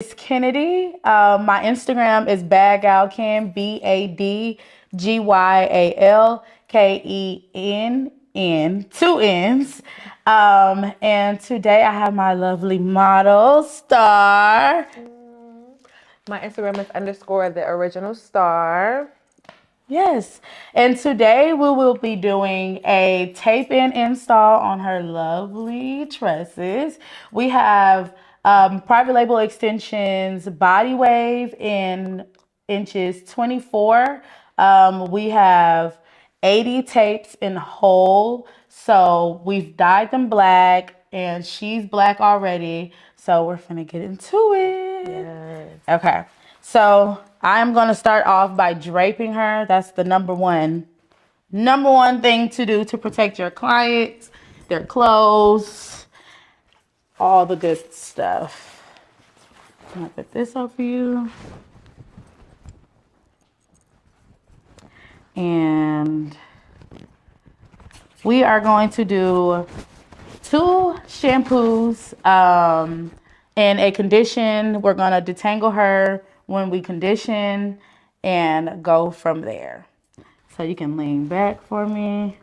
It's Kennedy. My Instagram is BadGalKen, BADGYALKENN, two N's. And today I have my lovely model, Star. My Instagram is _the original star. Yes. And today we will be doing a tape-in install on her lovely tresses. We have private label extensions, body wave in inches 24. We have 80 tapes in whole. So we've dyed them black and she's black already. So we're finna get into it. Yes. Okay. So I'm going to start off by draping her. That's the number one thing to do to protect your clients, their clothes, all the good stuff. I'm going to put this over you. And we are going to do 2 shampoos in a condition. We're going to detangle her when we condition and go from there. So you can lean back for me.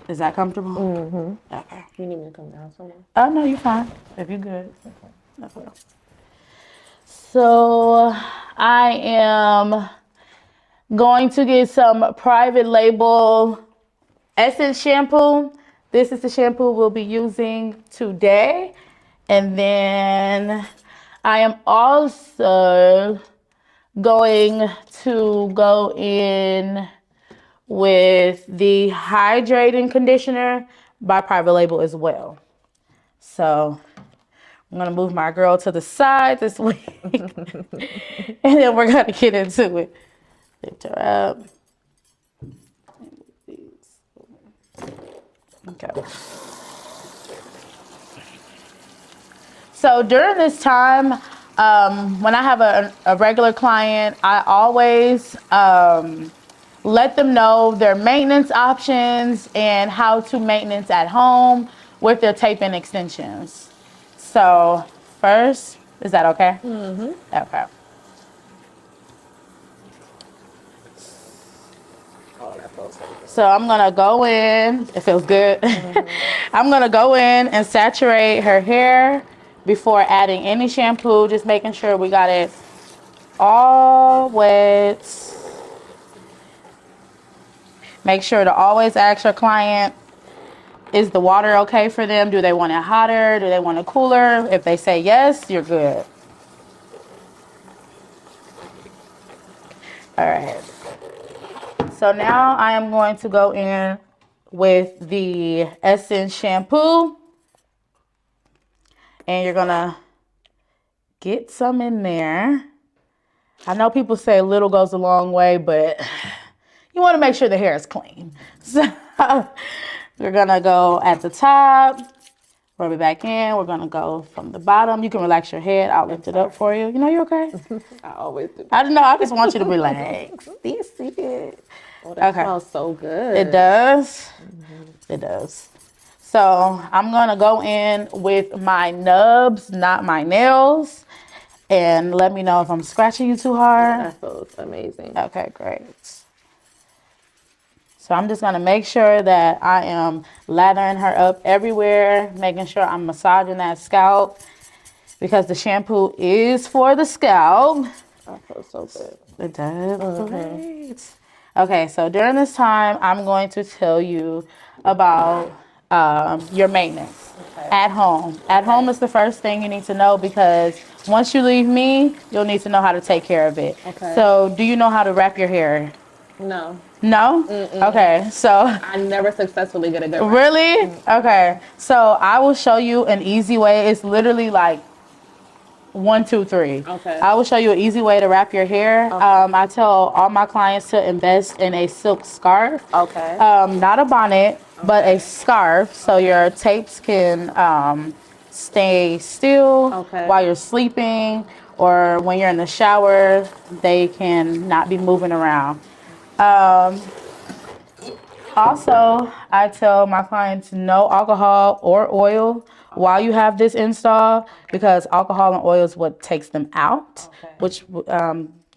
Is that comfortable? Mm-hmm. Okay. You need me to come down somewhere? Oh, no, you're fine. If you're good. Okay. So I am going to get some private label Essence shampoo. This is the shampoo we'll be using today. And then I am also going to go in with the hydrating conditioner by private label as well. So I'm gonna move my girl to the side this week and then we're gonna get into it. Lift her up. Okay. So during this time, when I have a regular client, I always let them know their maintenance options and how to maintenance at home with their tape-in extensions. So first, is that okay? Mm-hmm. Okay. Oh, that feels so good. So I'm gonna go in, it feels good. Mm-hmm. I'm gonna go in and saturate her hair before adding any shampoo, just making sure we got it all wet. Make sure to always ask your client, is the water okay for them? Do they want it hotter? Do they want it cooler? If they say yes, you're good. All right. So now I am going to go in with the Essence shampoo. And you're gonna get some in there. I know people say little goes a long way, but you wanna make sure the hair is clean. So we're gonna go at the top, rub it back in. We're gonna go from the bottom. You can relax your head. I'll lift it up for you. You know, you okay? I always do. I don't know, I just want you to relax. This is. Oh, that Okay. smells so good. It does. Mm-hmm. It does. So I'm gonna go in with my nubs, not my nails, and let me know if I'm scratching you too hard. That feels amazing. Okay, great. So I'm just gonna make sure that I am lathering her up everywhere, making sure I'm massaging that scalp because the shampoo is for the scalp. That feels so good. It does. Mm-hmm. Great. Okay, so during this time, I'm going to tell you about your maintenance at home. At home is the first thing you need to know because once you leave me, you'll need to know how to take care of it. Okay. So do you know how to wrap your hair? No. No? Mm-mm. Okay, so. I never successfully get a good wrap. Really? Okay, so I will show you an easy way. It's literally like 1, 2, 3. Okay. I will show you an easy way to wrap your hair. Okay. I tell all my clients to invest in a silk scarf. Okay. Not a bonnet, but a scarf so your tapes can stay still while you're sleeping or when you're in the shower, they can not be moving around. Also, I tell my clients no alcohol or oil while you have this install, because alcohol and oil is what takes them out, which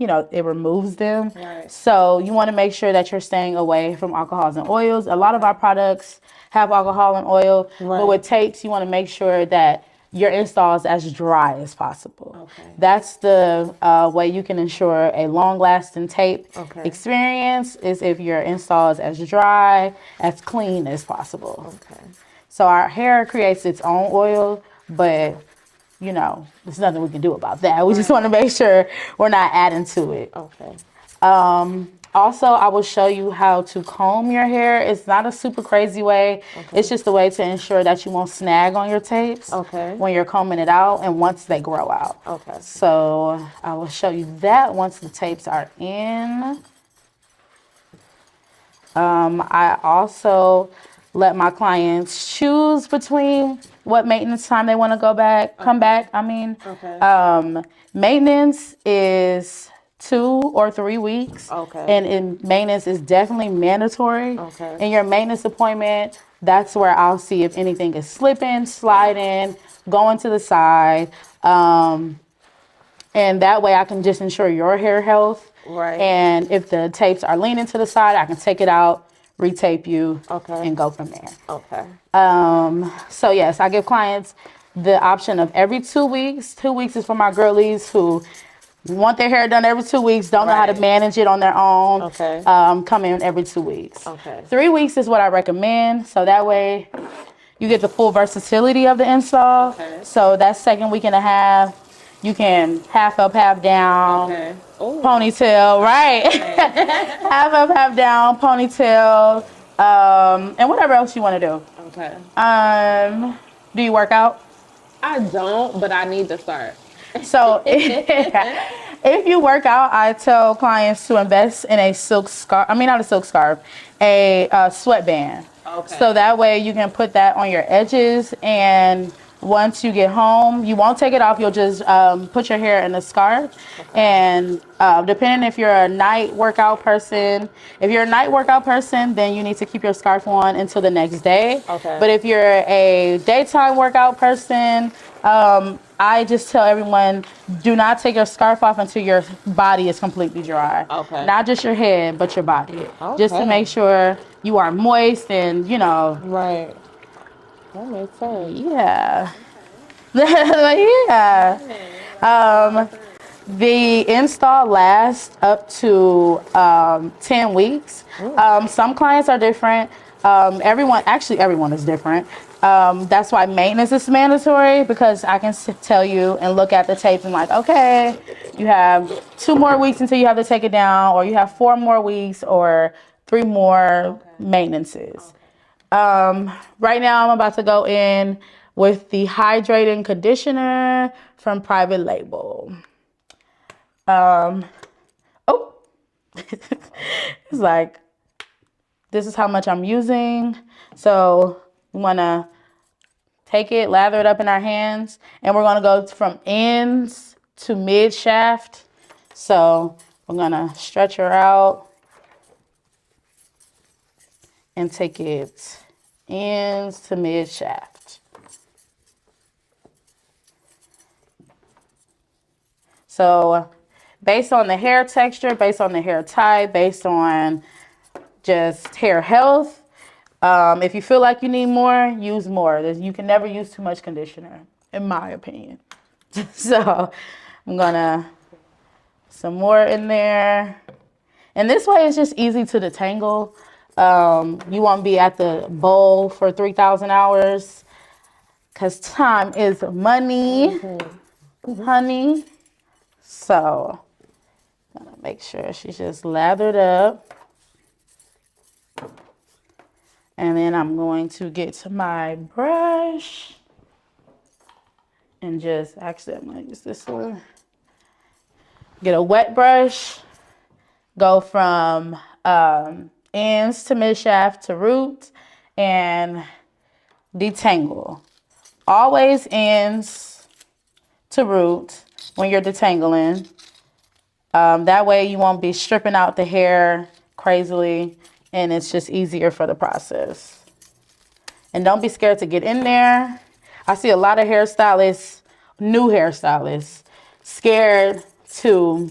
it removes them. Right. So you want to make sure that you're staying away from alcohols and oils. A lot of our products have alcohol and oil, but with tapes, you want to make sure that your install is as dry as possible. That's the way you can ensure a long-lasting tape experience, is if your install is as dry, as clean as possible. So our hair creates its own oil, but there's nothing we can do about that. We just want to make sure we're not adding to it. Also, I will show you how to comb your hair. It's not a super crazy way. It's just a way to ensure that you won't snag on your tapes when you're combing it out and once they grow out. So I will show you that once the tapes are in. I also let my clients choose between what maintenance time they want to come back. Maintenance is 2 or 3 weeks. And maintenance is definitely mandatory. In your maintenance appointment, that's where I'll see if anything is slipping, sliding, going to the side. And that way I can just ensure your hair health. And if the tapes are leaning to the side, I can take it out, retape you, and go from there. So yes, I give clients the option of every 2 weeks. 2 weeks is for my girlies who want their hair done every 2 weeks, don't know how to manage it on their own. Come in every 2 weeks. 3 weeks is what I recommend, so that way you get the full versatility of the install. So that second week and a half, you can half up, half down, ponytail, right? Half up, half down, ponytail, and whatever else you want to do. Do you work out? I don't, but I need to start. So if you work out, I tell clients to invest in a silk scarf. I mean, not a silk scarf, a sweatband. So that way you can put that on your edges, and once you get home, you won't take it off. You'll just put your hair in a scarf. And depending if you're a night workout person, then you need to keep your scarf on until the next day. But if you're a daytime workout person, I just tell everyone, do not take your scarf off until your body is completely dry. Not just your head, but your body. Just to make sure you are moist and, Right. That makes sense. Yeah. The install lasts up to 10 weeks. Some clients are different. Everyone is different. That's why maintenance is mandatory, because I can tell you and look at the tapes and like, okay, you have 2 more weeks until you have to take it down, or you have 4 more weeks or 3 more maintenances. Right now I'm about to go in with the hydrating conditioner from Private Label. It's like, this is how much I'm using. So we want to take it, lather it up in our hands, and we're going to go from ends to mid shaft. So we're going to stretch her out and take it ends to mid shaft. So based on the hair texture, based on the hair type, based on just hair health, if you feel like you need more, use more. You can never use too much conditioner, in my opinion. So I'm gonna some more in there. And this way it's just easy to detangle. You won't be at the bowl for 3,000 hours, because time is money, honey. So I'm gonna make sure she's just lathered up. And then I'm going to get to my brush and just, actually I'm gonna use this one. Get a wet brush, go from ends to mid shaft to root, and detangle. Always ends to root when you're detangling. That way you won't be stripping out the hair crazily, and it's just easier for the process. And don't be scared to get in there. I see a lot of hairstylists, new hairstylists, scared to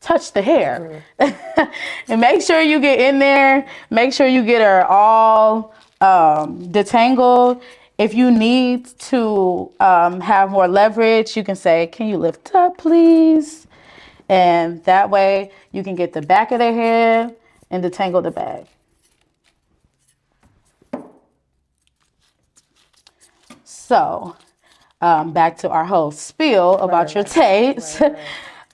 touch the hair. And make sure you get in there. Make sure you get her all detangled. If you need to have more leverage, you can say, can you lift up, please? And that way you can get the back of their hair and detangle the back. So back to our whole spiel about your tapes.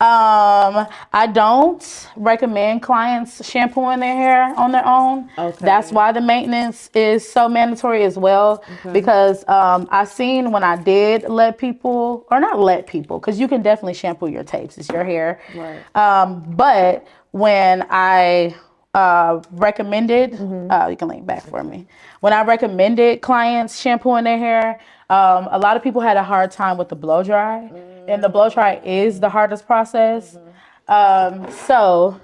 I don't recommend clients shampooing their hair on their own. Okay. That's why the maintenance is so mandatory as well. Because I seen when I did let people, or not let people, because you can definitely shampoo your tapes. It's your hair. Right. But when I recommended, you can lean back for me. When I recommended clients shampooing their hair, a lot of people had a hard time with the blow dry, and the blow dry is the hardest process. So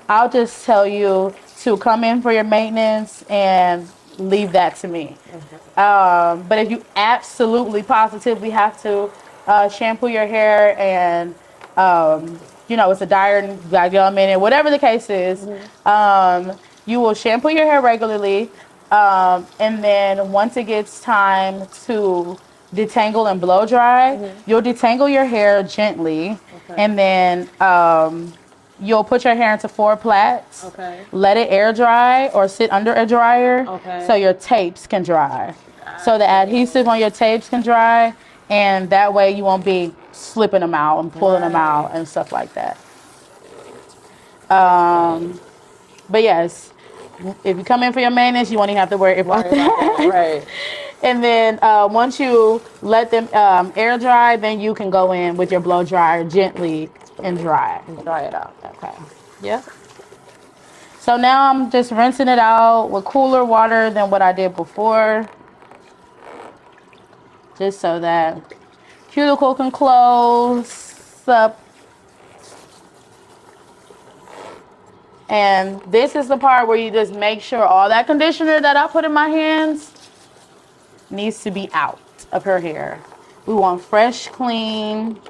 I'll just tell you to come in for your maintenance and leave that to me. But if you absolutely positively have to shampoo your hair and it's a dire and got gum in it, whatever the case is, you will shampoo your hair regularly. And then once it gets time to detangle and blow dry, you'll detangle your hair gently. And then you'll put your hair into 4 plaits. Let it air dry or sit under a dryer so your tapes can dry. So the adhesive on your tapes can dry, and that way you won't be slipping them out and pulling them out and stuff like that. But yes, if you come in for your maintenance, you won't even have to worry about that. Right. And then once you let them air dry, then you can go in with your blow dryer gently and dry it. Dry it out. Okay. Yep. So now I'm just rinsing it out with cooler water than what I did before. Just so that cuticle can close up. And this is the part where you just make sure all that conditioner that I put in my hands needs to be out of her hair. We want fresh, clean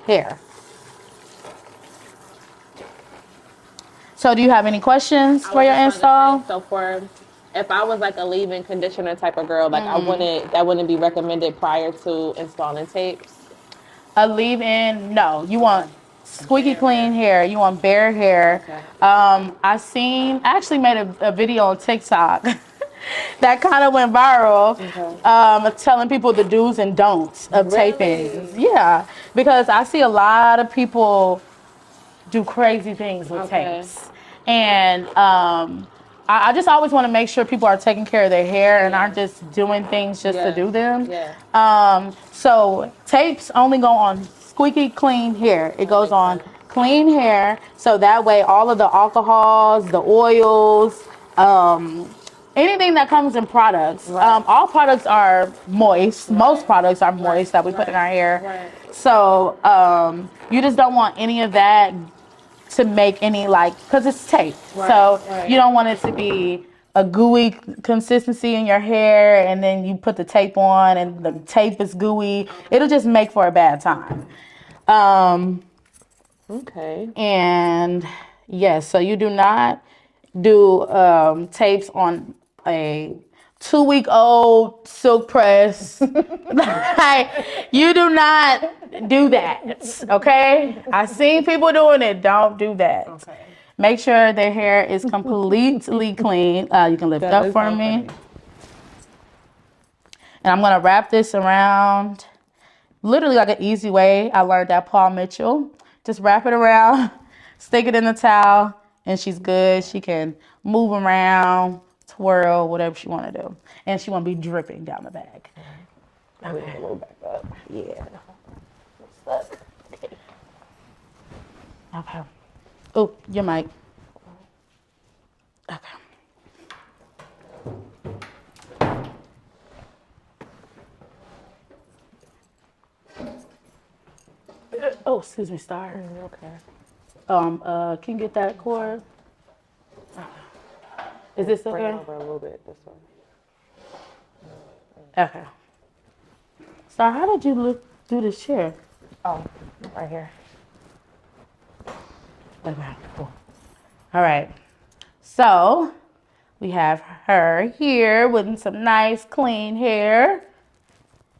hair. So do you have any questions for your install? So if I was like a leave-in conditioner type of girl, like that wouldn't be recommended prior to installing tapes. A leave-in, no. You want squeaky clean hair. You want bare hair. Okay. I actually made a video on TikTok that kind of went viral, telling people the do's and don'ts of taping. Yeah, because I see a lot of people do crazy things with tapes. And I just always want to make sure people are taking care of their hair and aren't just doing things just to do them. So tapes only go on squeaky clean hair. It goes on clean hair, so that way all of the alcohols, the oils, anything that comes in products, all products are moist. Most products are moist that we put in our hair. So you just don't want any of that to make any, because it's tape. So you don't want it to be a gooey consistency in your hair, and then you put the tape on and the tape is gooey. It'll just make for a bad time. And yes, so you do not do tapes on a 2-week-old silk press. You do not do that, okay? I've seen people doing it. Don't do that. Make sure their hair is completely clean. You can lift up for me. And I'm going to wrap this around, literally like an easy way. I learned that Paul Mitchell. Just wrap it around, stick it in the towel, and she's good. She can move around, twirl, whatever she want to do. And she won't be dripping down the bag. Okay. Back up. Yeah. Okay. Oh, your mic. Okay. Oh, excuse me, Star. Can you get that cord? Is this okay? Over a little bit this way. Okay. So how did you do this chair? Oh, right here. Okay, cool. All right. So we have her here with some nice clean hair.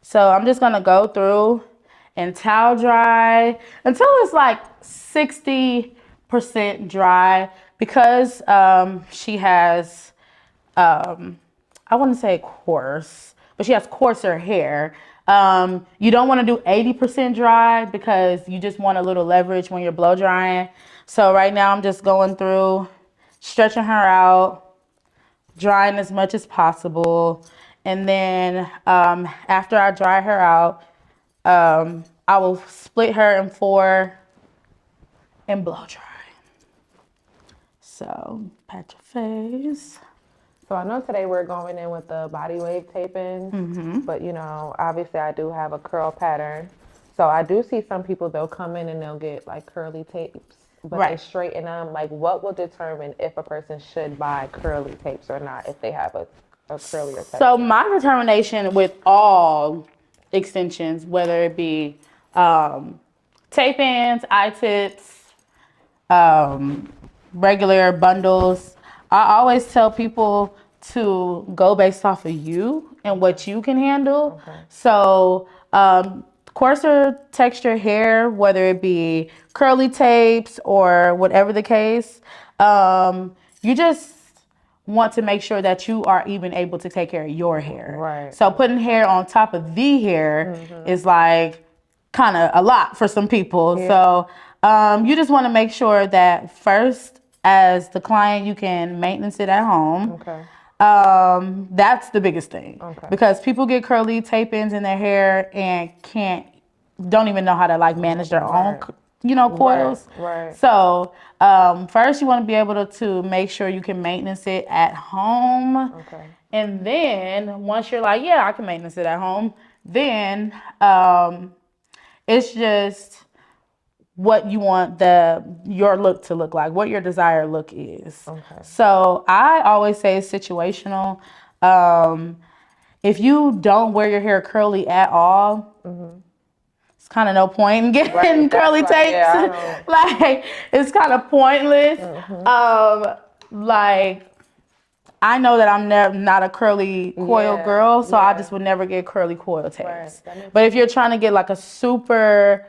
So I'm just gonna go through and towel dry until it's like 60% dry because she has, I wouldn't say coarse, but she has coarser hair. You don't want to do 80% dry because you just want a little leverage when you're blow drying. So right now I'm just going through, stretching her out, drying as much as possible. And then after I dry her out, I will split her in 4 and blow dry. So pat your face. So I know today we're going in with the body wave taping, but you know, obviously I do have a curl pattern. So I do see some people, they'll come in and they'll get like curly tapes, but they straighten them. Like, what will determine if a person should buy curly tapes or not if they have a curlier texture? So my determination with all extensions, whether it be tape-ins, I-tips, regular bundles, I always tell people to go based off of you and what you can handle. Okay. So coarser texture hair, whether it be curly tapes or whatever the case, you just want to make sure that you are even able to take care of your hair. Right. So putting hair on top of the hair is like kind of a lot for some people. Yeah. So you just want to make sure that first, as the client, you can maintenance it at home. Okay. That's the biggest thing. Okay. Because people get curly tape-ins in their hair and don't even know how to like manage their own, coils. Right. So first you want to be able to make sure you can maintenance it at home. Okay. And then once you're like, yeah, I can maintenance it at home, then it's just what you want your look to look like, what your desired look is. Okay. So I always say it's situational. If you don't wear your hair curly at all, it's kind of no point in getting curly tapes. Yeah, Like, it's kind of pointless. Like, I know that I'm not a curly coil girl, so I just would never get curly coil tapes. Right. But if you're trying to get like a super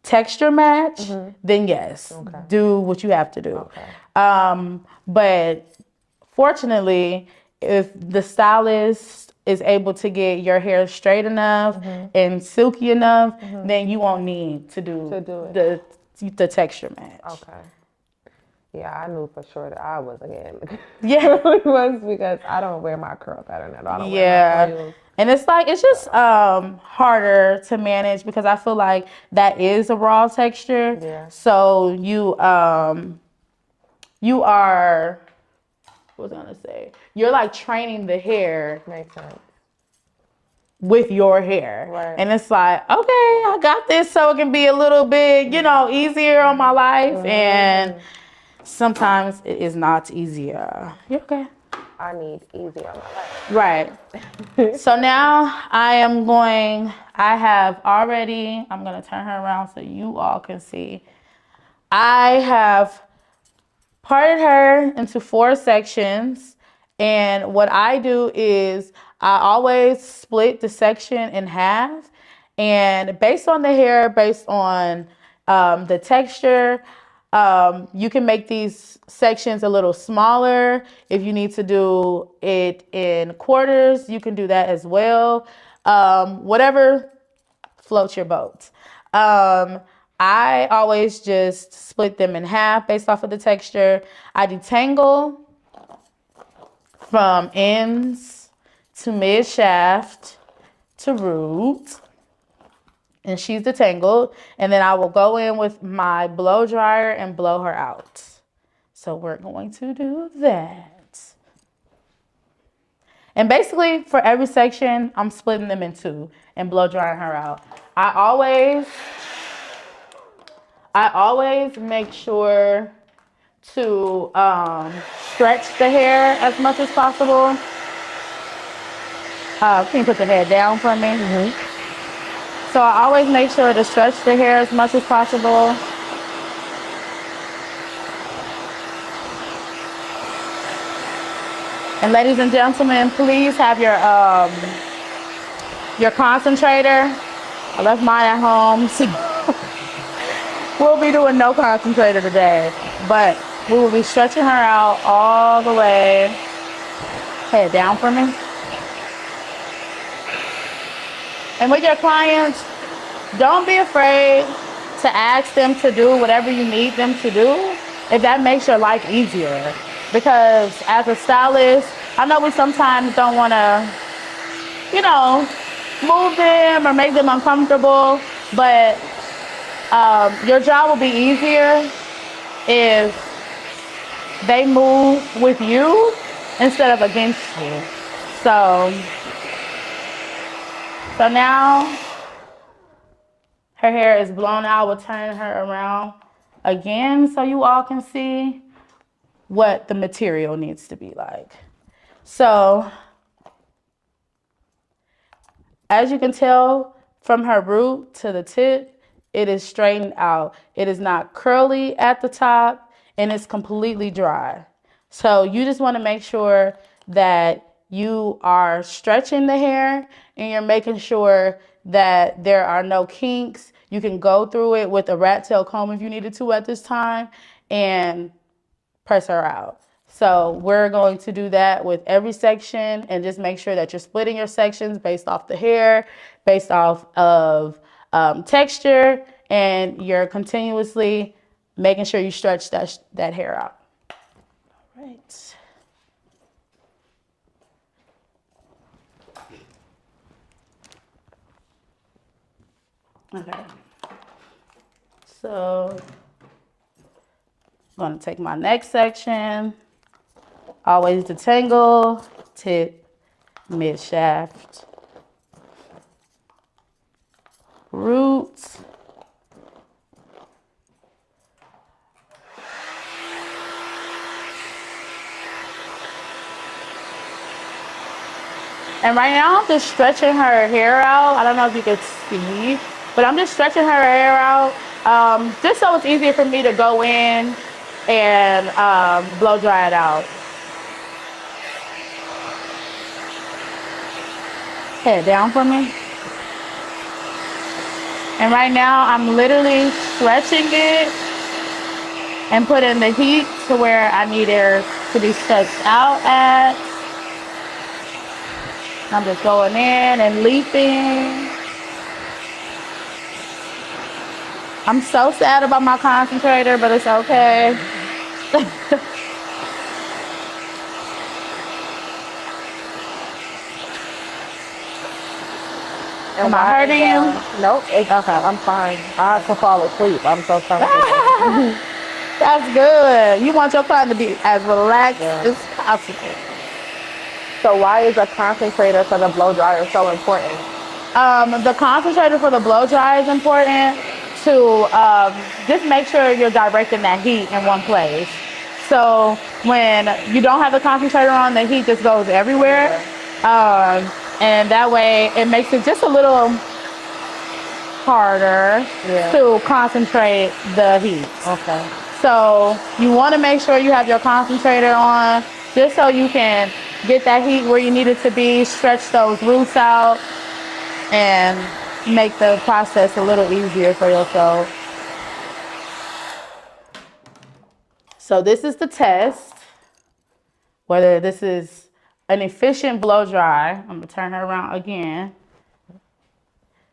texture match, then yes, do what you have to do. Okay. But fortunately, if the stylist is able to get your hair straight enough and silky enough, then you won't need to do the texture match. Okay. Yeah, I knew for sure that I wasn't getting Yeah. ones because I don't wear my curl pattern at all. I don't wear my coils. And it's just harder to manage because I feel like that is a raw texture. Yeah. So you are, what was I gonna say? You're like training the hair. Makes sense. With your hair. Right. And it's like, okay, I got this so it can be a little bit, easier on my life. And sometimes it is not easier. You okay? I need easy on my life. Right. So now I'm going to turn her around so you all can see. I have parted her into 4 sections. And what I do is I always split the section in half. And based on the hair, based on the texture, you can make these sections a little smaller. If you need to do it in quarters, you can do that as well. Whatever floats your boat. I always just split them in half based off of the texture. I detangle from ends to mid shaft to root. And she's detangled. And then I will go in with my blow dryer and blow her out. So we're going to do that. And basically for every section, I'm splitting them in 2 and blow drying her out. I always make sure to stretch the hair as much as possible. Can you put the head down for me? So I always make sure to stretch the hair as much as possible. And ladies and gentlemen, please have your concentrator. I left mine at home, so we'll be doing no concentrator today. But we will be stretching her out all the way. Head down for me. And with your clients, don't be afraid to ask them to do whatever you need them to do if that makes your life easier. Because as a stylist, I know we sometimes don't want to, you know, move them or make them uncomfortable, but your job will be easier if they move with you instead of against you. So now her hair is blown out. We'll turn her around again so you all can see what the material needs to be like. So as you can tell from her root to the tip, it is straightened out. It is not curly at the top and it's completely dry. So you just want to make sure that you are stretching the hair and you're making sure that there are no kinks. You can go through it with a rat tail comb if you needed to at this time and press her out. So we're going to do that with every section and just make sure that you're splitting your sections based off the hair, based off of texture, and you're continuously making sure you stretch that hair out. All right. Okay. So I'm going to take my next section, always detangle, tip, mid shaft, roots, and right now I'm just stretching her hair out. I don't know if you can see, but I'm just stretching her hair out just so it's easier for me to go in and blow dry it out. Head down for me. And right now I'm literally stretching it and putting the heat to where I need it to be stretched out at. I'm just going in and leaping. I'm so sad about my concentrator, but it's okay. Am I hurting you? Nope. Okay. I'm fine. I have to fall asleep. I'm so sorry. That's good. You want your client to be as relaxed as possible. So why is a concentrator for the blow dryer so important? The concentrator for the blow dry is important to just make sure you're directing that heat in one place. So when you don't have the concentrator on, the heat just goes everywhere. And that way it makes it just a little harder to concentrate the heat. Okay. So you want to make sure you have your concentrator on just so you can get that heat where you need it to be, stretch those roots out, and make the process a little easier for yourself. So this is the test, whether this is an efficient blow dry. I'm gonna turn her around again.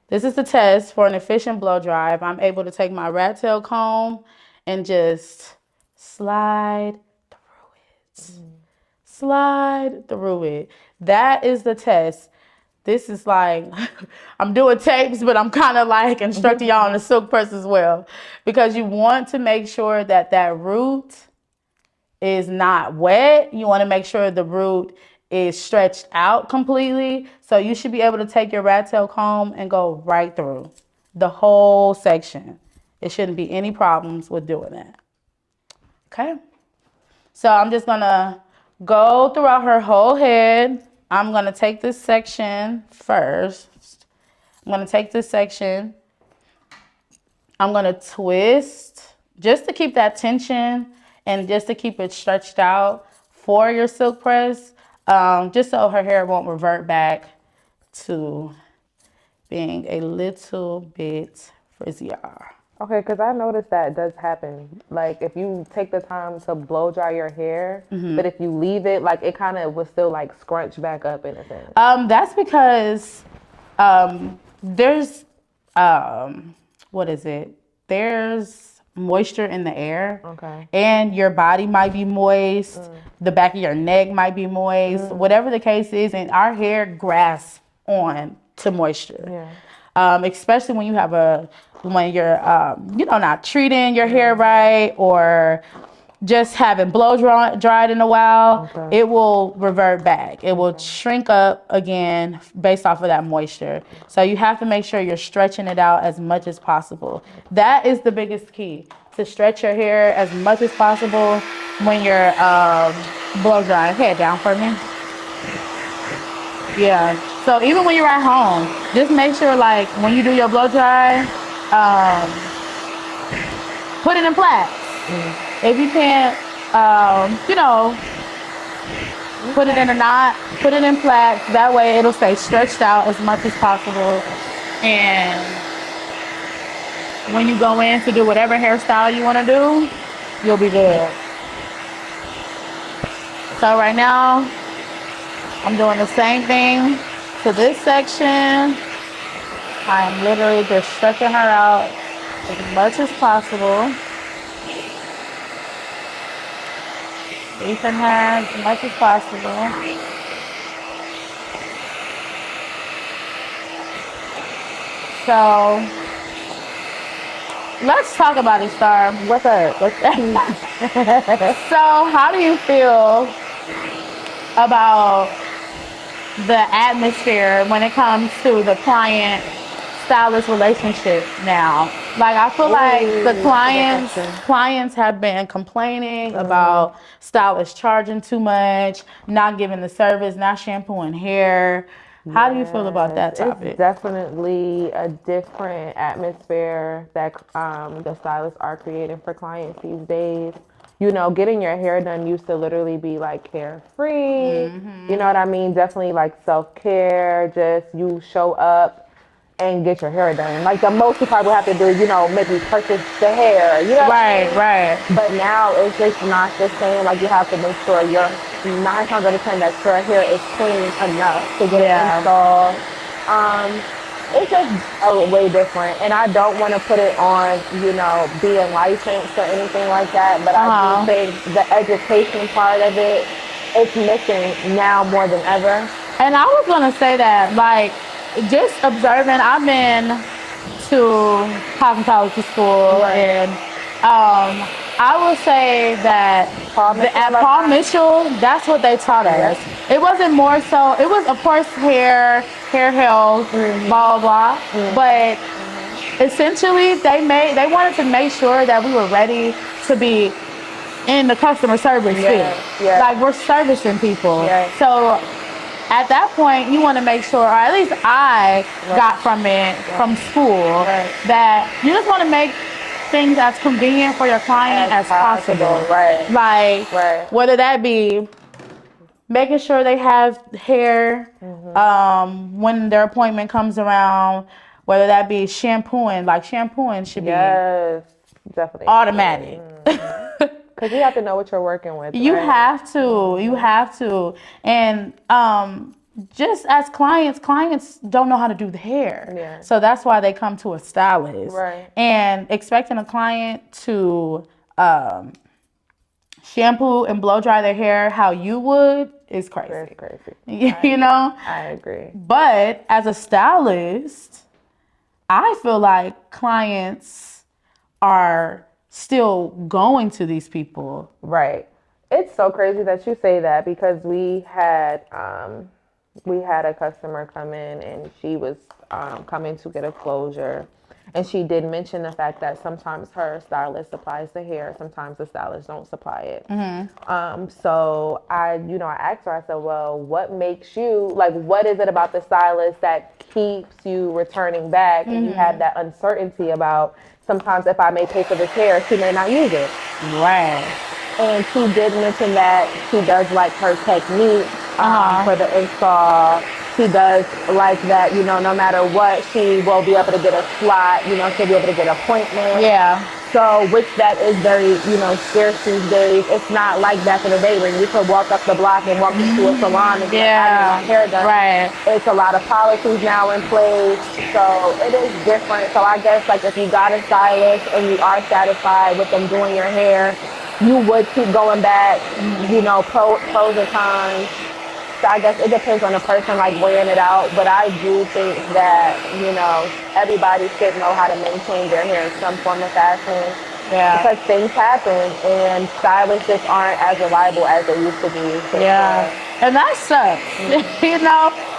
This is the test for an efficient blow dry. If I'm able to take my rat tail comb and just slide through it. Slide through it. That is the test. This is like, I'm doing tapes, but I'm kind of like instructing y'all on the silk press as well. Because you want to make sure that that root is not wet. You want to make sure the root is stretched out completely. So you should be able to take your rat tail comb and go right through the whole section. It shouldn't be any problems with doing that. Okay. So I'm just going to go throughout her whole head. I'm going to take this section first. I'm going to take this section. I'm going to twist just to keep that tension and just to keep it stretched out for your silk press, just so her hair won't revert back to being a little bit frizzier. Okay, because I noticed that does happen. Like if you take the time to blow dry your hair, but if you leave it, like it kind of will still like scrunch back up in a sense. That's because there's what is it? There's moisture in the air. Okay. And your body might be moist. The back of your neck might be moist. Whatever the case is, and our hair grasps on to moisture. Yeah. Especially when you have when you're not treating your hair right, or just haven't blow dried in a while, it will revert back. It will shrink up again based off of that moisture. So you have to make sure you're stretching it out as much as possible. That is the biggest key, to stretch your hair as much as possible when you're blow drying. Head down for me. Yeah. So even when you're at home, just make sure, like, when you do your blow dry, put it in plaits. If you can't, put it in a knot, put it in plaits. That way it'll stay stretched out as much as possible. And when you go in to do whatever hairstyle you want to do, you'll be good. So right now, I'm doing the same thing to this section. I am literally just stretching her out as much as possible. Deepen her as much as possible. So let's talk about it, Star. What's up? So how do you feel about the atmosphere when it comes to the client stylist relationship now? Like, I feel like the clients have been complaining about stylists charging too much, not giving the service, not shampooing hair. How do you feel about that topic? It's definitely a different atmosphere that the stylists are creating for clients these days. Getting your hair done used to literally be like carefree. You know what I mean? Definitely like self-care. Just you show up and get your hair done. Like the most you probably have to do, maybe purchase the hair. Right. But now it's just not the same. Like you have to make sure your 9 times out of 10 that your hair is clean enough to get it installed. It's just way different, and I don't want to put it on, being licensed or anything like that, but I do think the education part of it, it's missing now more than ever. And I was going to say that, like, just observing, I've been to cosmetology school, and I will say that at Paul Mitchell, that's what they taught us. It wasn't more so, it was, of course, hair health, blah, blah, but essentially they wanted to make sure that we were ready to be in the customer service field. Like, we're servicing people. So at that point, you want to make sure, or at least I got from it, from school, that you just want to make things as convenient for your client as possible. Like, whether that be making sure they have hair when their appointment comes around, whether that be shampooing. Like, shampooing should be definitely automatic. Because you have to know what you're working with. You have to. And just as clients don't know how to do the hair. So that's why they come to a stylist. And expecting a client to shampoo and blow dry their hair how you would is crazy. That's crazy. I agree. But as a stylist, I feel like clients are still going to these people. Right. It's so crazy that you say that, because we had a customer come in, and she was coming to get a closure, And she did mention the fact that sometimes her stylist supplies the hair, sometimes the stylist don't supply it. So I asked her, I said, well, what makes you, like, what is it about the stylist that keeps you returning back and you have that uncertainty about sometimes if I may pay for this hair, she may not use it. Right. And she did mention that she does like her technique for the install. She does like that, no matter what, she will be able to get a slot, she'll be able to get an appointment. Yeah. So, which that is very, scarce these days. It's not like back in the day when you could walk up the block and walk into a salon and get your hair done. Right. It's a lot of policies now in place. So it is different. So I guess like if you got a stylist and you are satisfied with them doing your hair, you would keep going back, pros and cons. So I guess it depends on the person, like weighing it out. But I do think that, everybody should know how to maintain their hair in some form of fashion. Yeah. Because things happen and stylists just aren't as reliable as they used to be. Yeah. And that sucks.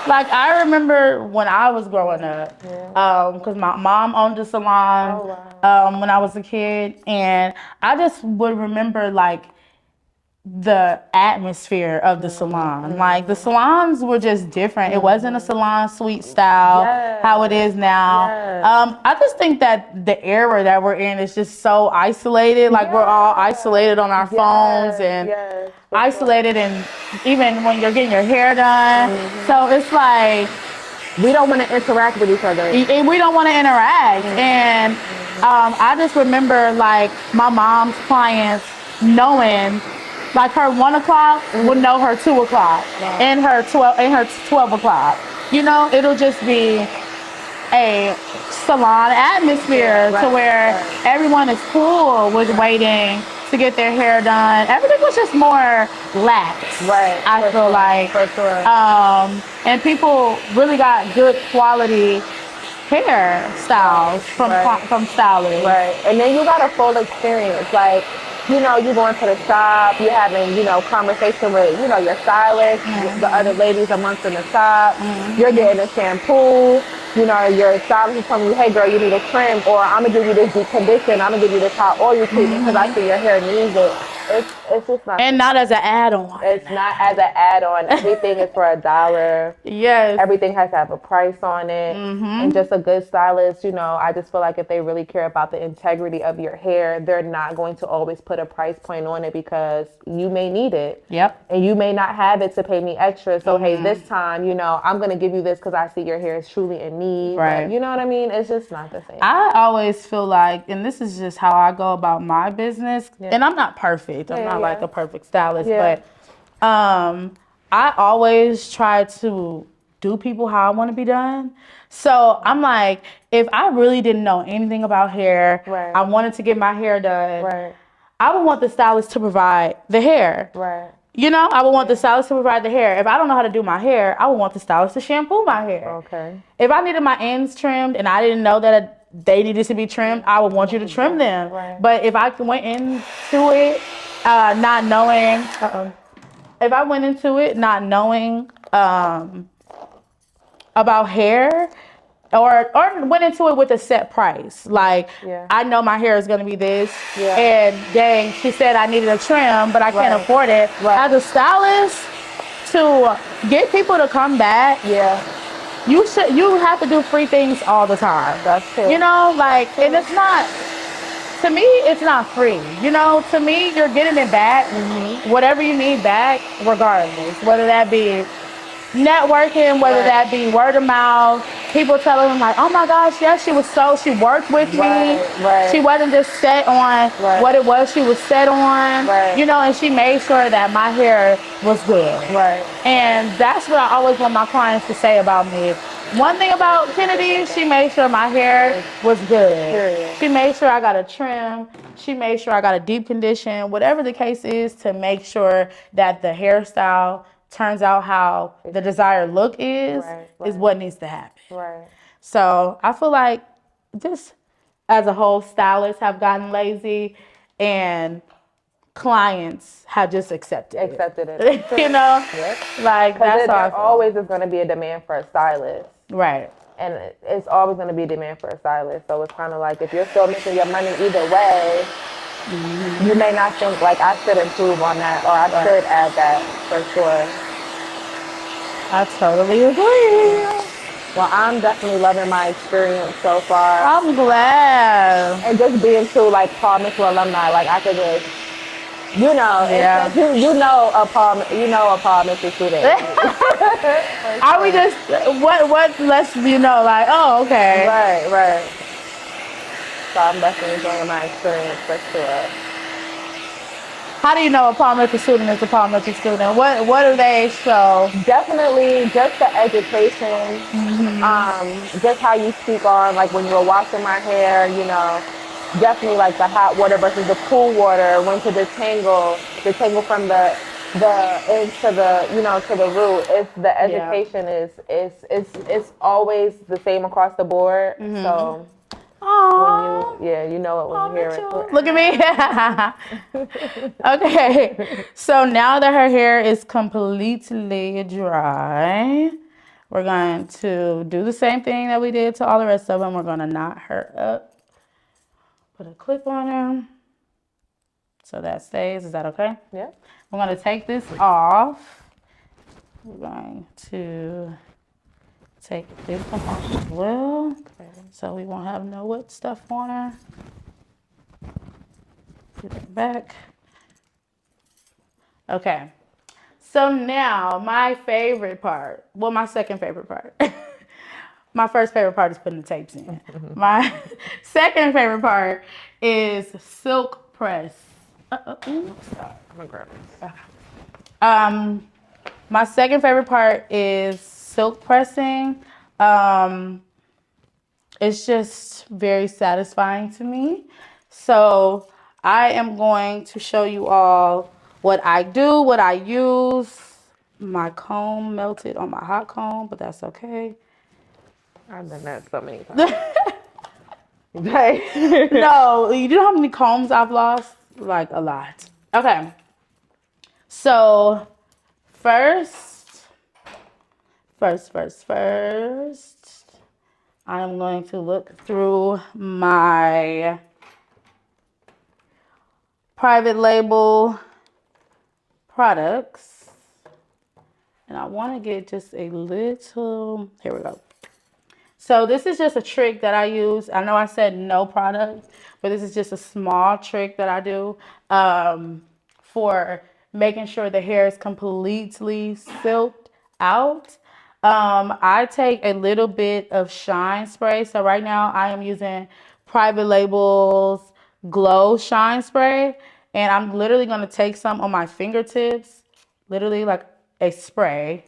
Like I remember when I was growing up, because my mom owned a salon when I was a kid. And I just would remember like the atmosphere of the salon. Like the salons were just different. It wasn't a salon suite style how it is now. I just think that the era that we're in is just so isolated. Like we're all isolated on our phones and isolated, and even when you're getting your hair done. So it's like we don't want to interact with each other. We don't want to interact. And I just remember like my mom's clients knowing like her 1 o'clock would know her 2 o'clock and her 12 o'clock. It'll just be a salon atmosphere to where everyone is cool with waiting to get their hair done. Everything was just more lax. Right. I feel like. For sure. And people really got good quality hair styles from stylists. Right. And then you got a full experience. Like, you going to the shop, you having, conversation with, your stylist, the other ladies amongst in the shop. You're getting a shampoo. Your stylist is telling you, hey girl, you need a trim, or I'm gonna give you this deep condition, I'm gonna give you this hot oil treatment because I see your hair needs it. It's just not. And not as an add-on. It's not as an add-on. Everything is for $1. Yes. Everything has to have a price on it. And just a good stylist, I just feel like if they really care about the integrity of your hair, they're not going to always put a price point on it because you may need it. Yep. And you may not have it to pay me extra. So, hey, this time, I'm going to give you this because I see your hair is truly in need. Right. But, you know what I mean? It's just not the same. I always feel like, and this is just how I go about my business, and I'm not perfect. I'm not like a perfect stylist, but I always try to do people how I want to be done. So I'm like, if I really didn't know anything about hair, I wanted to get my hair done, I would want the stylist to provide the hair. Right. I would want the stylist to provide the hair. If I don't know how to do my hair, I would want the stylist to shampoo my hair. Okay. If I needed my ends trimmed and I didn't know that they needed to be trimmed, I would want you to trim them. Right. But if I went into it not knowing, about hair, or went into it with a set price, like I know my hair is going to be this, and dang, she said I needed a trim, but I can't afford it. As a stylist, to get people to come back, you have to do free things all the time. That's true. And it's not. To me, it's not free. To me, you're getting it back, whatever you need back, regardless. Whether that be networking, whether that be word of mouth, people telling them like, oh my gosh, yes, she worked with me. She wasn't just set on what it was she was set on, and she made sure that my hair was good. And that's what I always want my clients to say about me. One thing about Kennadi, she made sure my hair was good. She made sure I got a trim. She made sure I got a deep condition. Whatever the case is, to make sure that the hairstyle turns out how the desired look is what needs to happen. So I feel like just as a whole, stylists have gotten lazy and clients have just accepted it. Like that's there always is going to be a demand for a stylist. Right. And it's always going to be demand for a stylist. So it's kind of like if you're still making your money either way, you may not think like I should improve on that or I should add that for sure. I totally agree. Well, I'm definitely loving my experience so far. I'm glad. And just being too like Paul Mitchell alumni, like I could just, Yeah. you know a Paul Mitchell student. Are we just what lets you know like, oh, okay. Right. So I'm definitely enjoying my experience for sure. How do you know a Paul Mitchell student is a Paul Mitchell student? What do they show? Definitely just the education, just how you speak on, like when you were washing my hair, definitely like the hot water versus the cool water, when to detangle from the edge to to the root. It's the education is always the same across the board. So Aww. when you know it when you hear it. Look at me. Okay. So now that her hair is completely dry, we're going to do the same thing that we did to all the rest of them. We're going to knot her up. Put a clip on her. So that stays. Is that okay? Yeah. We're going to take this off. We're going to take this one off as well. Okay. So we won't have no wet stuff on her. Put it back. Okay. So now my favorite part. Well, my second favorite part. My first favorite part is putting the tapes in. My second favorite part is silk press. Stop. I'm gonna grab this. My second favorite part is silk pressing. It's just very satisfying to me. So I am going to show you all what I do, what I use. My comb melted on my hot comb, but that's okay. I've done that so many times. No, you know how many combs I've lost? Like a lot. Okay. So first, I'm going to look through my private label products. And I want to get just a little, here we go. So this is just a trick that I use. I know I said no product, but this is just a small trick that I do for making sure the hair is completely silked out. I take a little bit of shine spray. So right now I am using Private Label's Glow Shine Spray. And I'm literally going to take some on my fingertips, literally like a spray.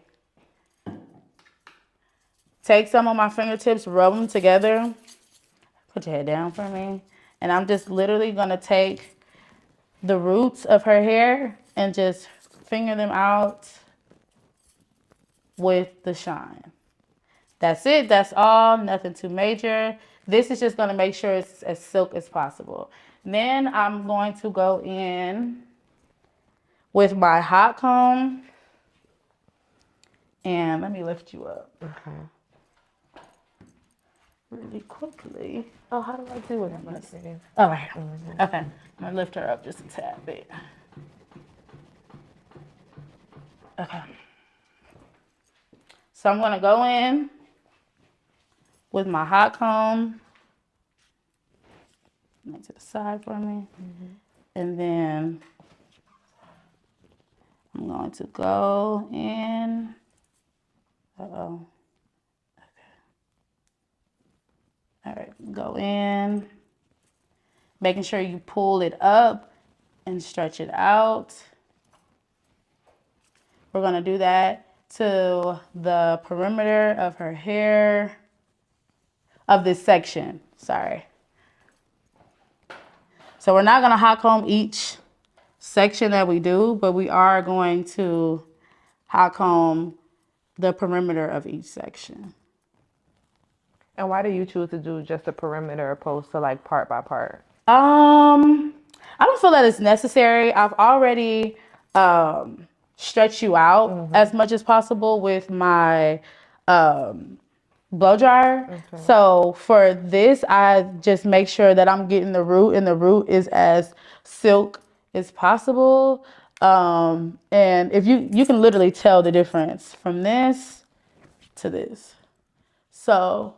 Take some on my fingertips, rub them together. Put your head down for me. And I'm just literally going to take the roots of her hair and just finger them out with the shine. That's it. That's all. Nothing too major. This is just going to make sure it's as silk as possible. Then I'm going to go in with my hot comb. And let me lift you up. Okay. Really quickly. Oh, how do I do it? Oh, right. Okay. I'm going to lift her up just a tad bit. Okay. So I'm going to go in with my hot comb. Make it to the side for me. And then I'm going to go in. Uh-oh. All right, go in, making sure you pull it up and stretch it out. We're gonna do that to the perimeter of her hair, of this section, sorry. So we're not gonna hot comb each section that we do, but we are going to hot comb the perimeter of each section. And why do you choose to do just the perimeter opposed to like part by part? I don't feel that it's necessary. I've already stretched you out as much as possible with my blow dryer. Okay. So for this, I just make sure that I'm getting the root, and the root is as silk as possible. And if you can literally tell the difference from this to this. So,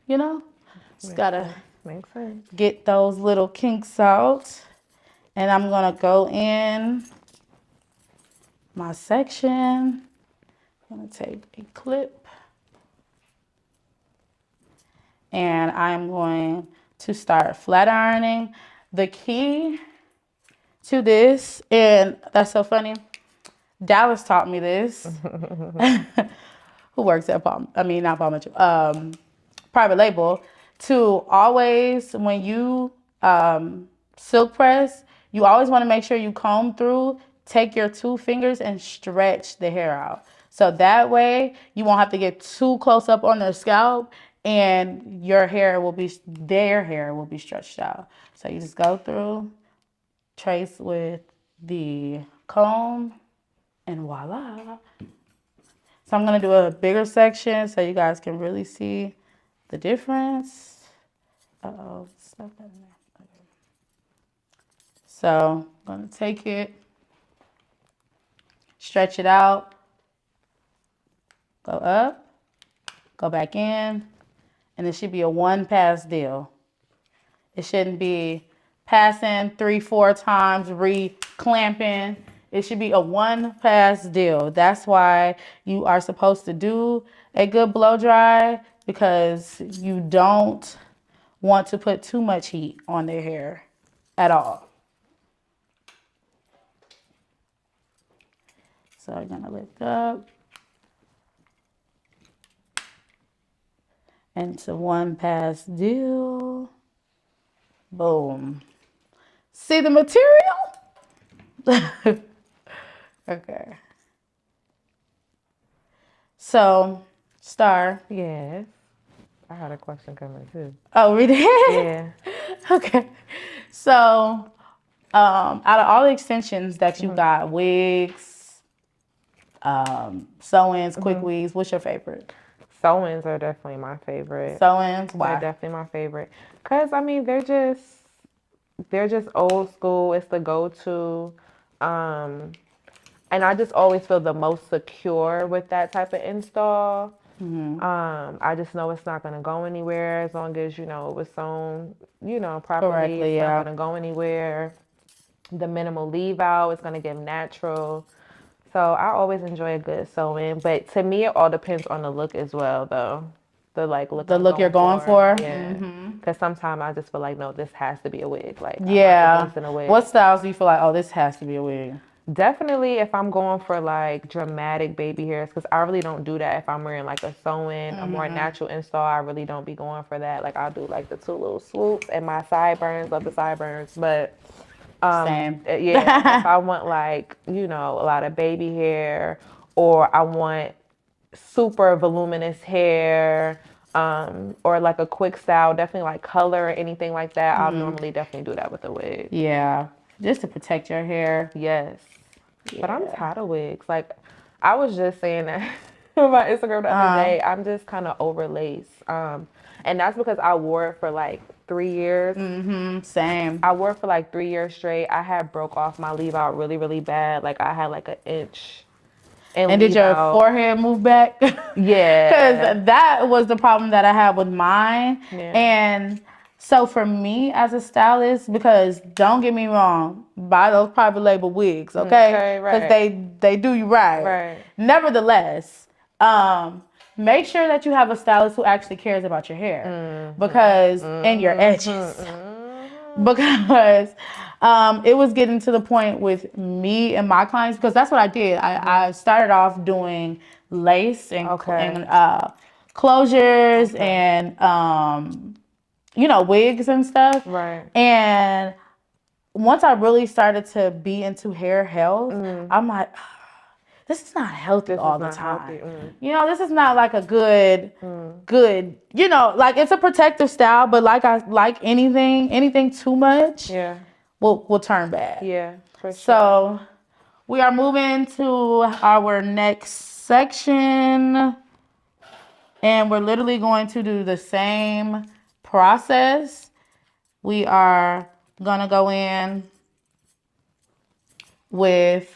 just gotta Makes sense. get those little kinks out. And I'm gonna go in my section. I'm gonna take a clip. And I'm going to start flat ironing. The key to this, and that's so funny, Dallas taught me this. Who works at not Palm Mitchell, Private Label, to always, when you silk press, you always want to make sure you comb through, take your 2 fingers and stretch the hair out. So that way you won't have to get too close up on their scalp, and their hair will be stretched out. So you just go through, trace with the comb, and voila. So I'm gonna do a bigger section so you guys can really see the difference. Uh-oh, stuff in there. Okay. So I'm gonna take it, stretch it out, go up, go back in, and it should be a 1-pass deal. It shouldn't be passing 3-4 times, re-clamping. It should be a 1-pass deal. That's why you are supposed to do a good blow dry, because you don't want to put too much heat on their hair at all. So I'm gonna lift up. And it's a 1-pass deal. Boom. See the material? Okay. So, Star. Yes. I had a question coming too. Oh, we did? Yeah. Okay. So, out of all the extensions that you got, wigs, sew-ins, quick wigs, what's your favorite? Sew-ins are definitely my favorite. Sew-ins? Why? They're definitely my favorite. Cause I mean they're just old school. It's the go-to. And I just always feel the most secure with that type of install. I just know it's not gonna go anywhere as long as it was sewn, properly. Correctly, it's yeah. not gonna go anywhere. The minimal leave out is gonna give natural. So I always enjoy a good sew-in, but to me it all depends on the look as well, though. The look you're going for? Yeah. Because sometimes I just feel like, no, this has to be a wig. Like, Yeah. in a wig. What styles do you feel like, oh, this has to be a wig? Definitely if I'm going for like dramatic baby hairs, because I really don't do that if I'm wearing like a sew-in, a more natural install. I really don't be going for that. Like I'll do like the 2 little swoops and my sideburns, love the sideburns, but Same. yeah, if I want like, a lot of baby hair, or I want super voluminous hair, or like a quick style, definitely like color or anything like that, I'll normally definitely do that with a wig. Yeah, just to protect your hair. Yes. Yeah. But I'm tired of wigs. Like, I was just saying that on my Instagram the other day. I'm just kind of over lace. And that's because I wore it for like 3 years. Same. I wore it for like 3 years straight. I had broke off my leave out really, really bad. Like, I had like an inch. And did your forehead move back? Yeah. Because that was the problem that I had with mine. Yeah. And so for me as a stylist, because don't get me wrong, buy those private label wigs, okay? Because they do you right. Right. Nevertheless, make sure that you have a stylist who actually cares about your hair, because and your edges, because it was getting to the point with me and my clients, because that's what I did. I started off doing lace and closures and wigs and stuff. Right. And once I really started to be into hair health, I'm like, this is not healthy all the time. This is not like a good, like it's a protective style, but like anything too much, will turn bad. Yeah, for sure. So we are moving to our next section. And we're literally going to do the same process. We are going to go in with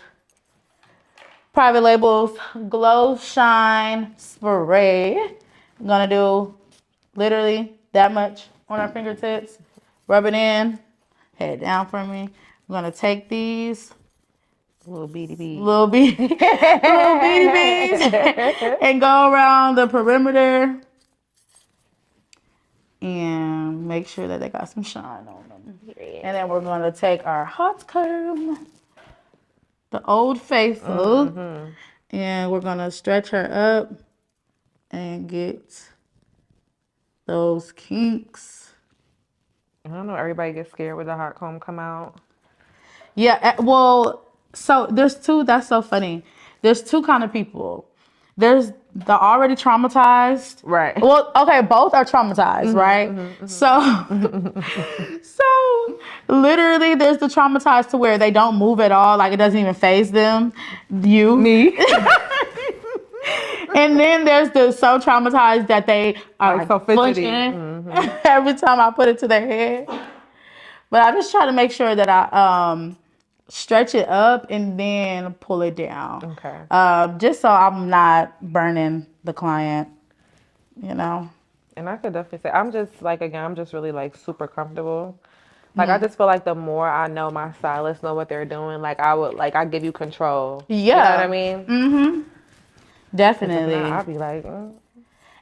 Private Label's Glow Shine Spray. I'm going to do literally that much on our fingertips. Rub it in. Head down for me. I'm going to take these Little beady beads. little beady beads and go around the perimeter and make sure that they got some shine on them. And then we're going to take our hot comb, the Old Faithful, and we're going to stretch her up and get those kinks. I don't know. Everybody gets scared when the hot comb come out. Yeah, well, so there's two. That's so funny. There's two kind of people. There's the already traumatized. Right. Well, okay, both are traumatized, right? So, so literally, there's the traumatized to where they don't move at all, like it doesn't even faze them. Me. And then there's the so traumatized that they are Like so flinching every time I put it to their head. But I just try to make sure that I stretch it up and then pull it down. Okay. Just so I'm not burning the client, you know. And I could definitely say I'm just like, again, I'm just really like super comfortable. Like I just feel like the more I know my stylists know what they're doing, like I give you control. Yeah. You know what I mean? Mm-hmm. Definitely. I'll be like, And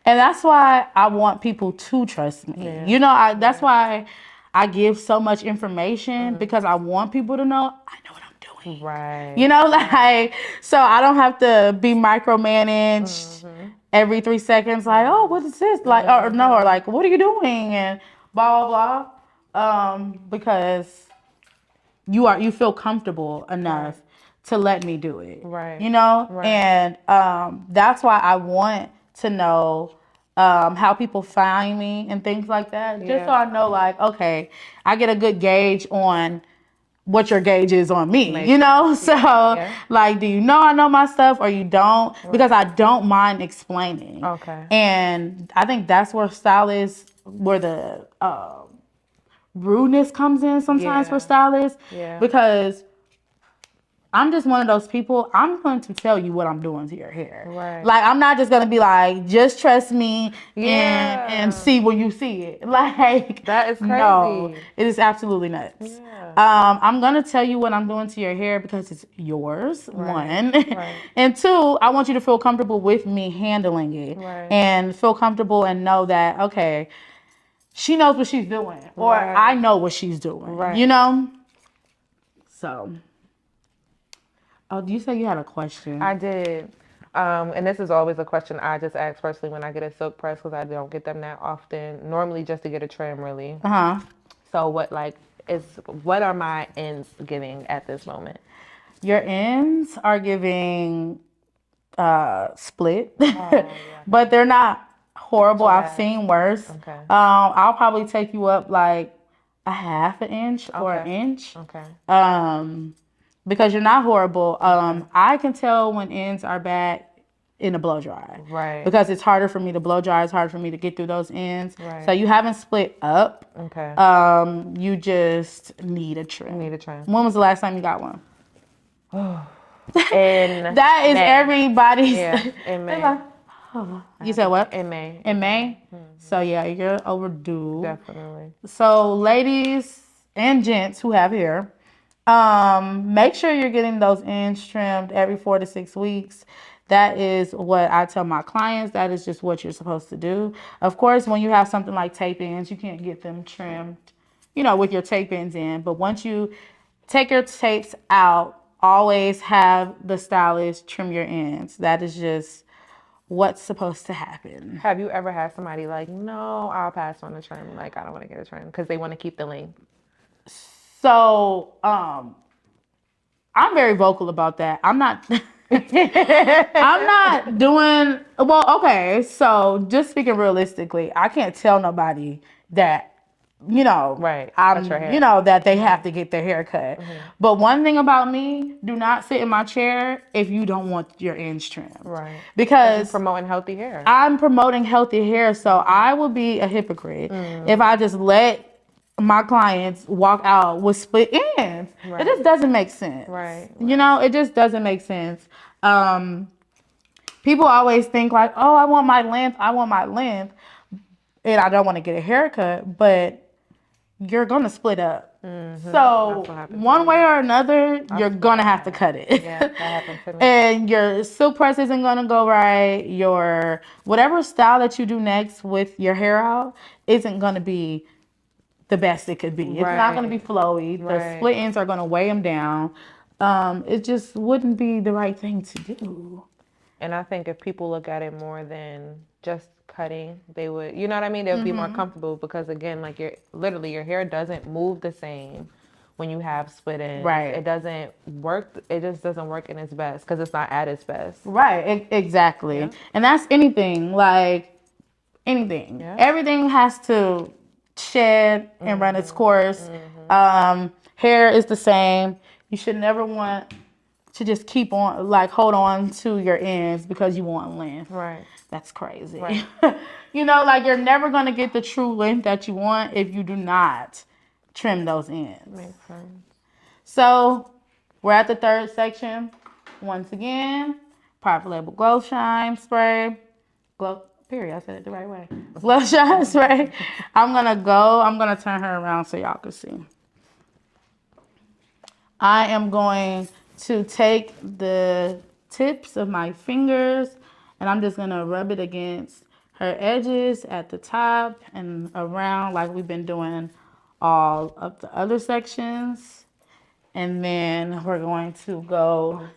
that's why I want people to trust me. Yeah. You know, that's why I give so much information because I want people to know I know what I'm doing. right. You know, like, so I don't have to be micromanaged every 3 seconds, like, oh, what is this? Like, or no, or like, what are you doing? And blah, blah, blah. Because you feel comfortable enough to let me do it. Right. You know? Right. And that's why I want to know how people find me and things like that. Just so I know, like, okay, I get a good gauge on what your gauge is on me, you know? So, like, do you know I know my stuff or you don't? Because I don't mind explaining. Okay. And I think that's where stylists, where the rudeness comes in sometimes for stylists. Yeah. Because I'm just one of those people, I'm going to tell you what I'm doing to your hair. Right. Like, I'm not just going to be like, just trust me and see when you see it. Like, That is crazy. No, it is absolutely nuts. Yeah. I'm going to tell you what I'm doing to your hair because it's yours, one. Right. And two, I want you to feel comfortable with me handling it. Right. And feel comfortable and know that, okay, she knows what she's doing. Or I know what she's doing. Right. You know? So... Oh, do you say you had a question? I did. And this is always a question I just ask personally when I get a silk press because I don't get them that often. Normally just to get a trim, really. So what are my ends giving at this moment? Your ends are giving split, but they're not horrible. I've seen worse. Okay. I'll probably take you up like a half an inch or an inch. Okay. Because you're not horrible. I can tell when ends are bad in a blow dry. Right. Because it's harder for me to blow dry. It's harder for me to get through those ends. Right. So you haven't split up. Okay. You just need a trim. When was the last time you got one? In that is May. everybody's. Yeah, in May. You said what? In May. In May? So yeah, you're overdue. Definitely. So ladies and gents who have hair, make sure you're getting those ends trimmed every 4 to 6 weeks. That is what I tell my clients. That is just what you're supposed to do. Of course, when you have something like tape ends, you can't get them trimmed, with your tape ends in. But once you take your tapes out, always have the stylist trim your ends. That is just what's supposed to happen. Have you ever had somebody like, no, I'll pass on the trim. Like, I don't want to get a trim because they want to keep the length. So, I'm very vocal about that. I'm not doing, well, okay. So just speaking realistically, I can't tell nobody that Right. Cut your hair. that they have to get their hair cut. But one thing about me, do not sit in my chair if you don't want your ends trimmed. Right. Because you're promoting healthy hair. I'm promoting healthy hair, so I would be a hypocrite if I just let my clients walk out with split ends. Right. It just doesn't make sense. Right. It just doesn't make sense. People always think like, oh, I want my length, and I don't want to get a haircut, but you're gonna split up. So one way or another, you're gonna have to cut it. Yeah, that happened to me. And your silk press isn't gonna go right. Your whatever style that you do next with your hair out isn't gonna be the best it could be. It's not gonna be flowy. The split ends are gonna weigh them down. It just wouldn't be the right thing to do. And I think if people look at it more than just cutting, they would, you know what I mean? They would be more comfortable because, again, like your hair doesn't move the same when you have split ends. Right. It doesn't work. It just doesn't work in its best because it's not at its best. Right. Exactly. Yeah. And that's anything. Like anything. Yeah. Everything has to shed and run its course. Hair is the same. You should never want to just keep on, like, hold on to your ends because you want length. Right. That's crazy. Right. Like, you're never going to get the true length that you want if you do not trim those ends. Makes sense. So, we're at the third section. Once again, private label glow shine spray. I said it the right way. Glow shine spray. I'm going to turn her around so y'all can see. I am going to take the tips of my fingers and I'm just going to rub it against her edges at the top and around like we've been doing all of the other sections. And then we're going to go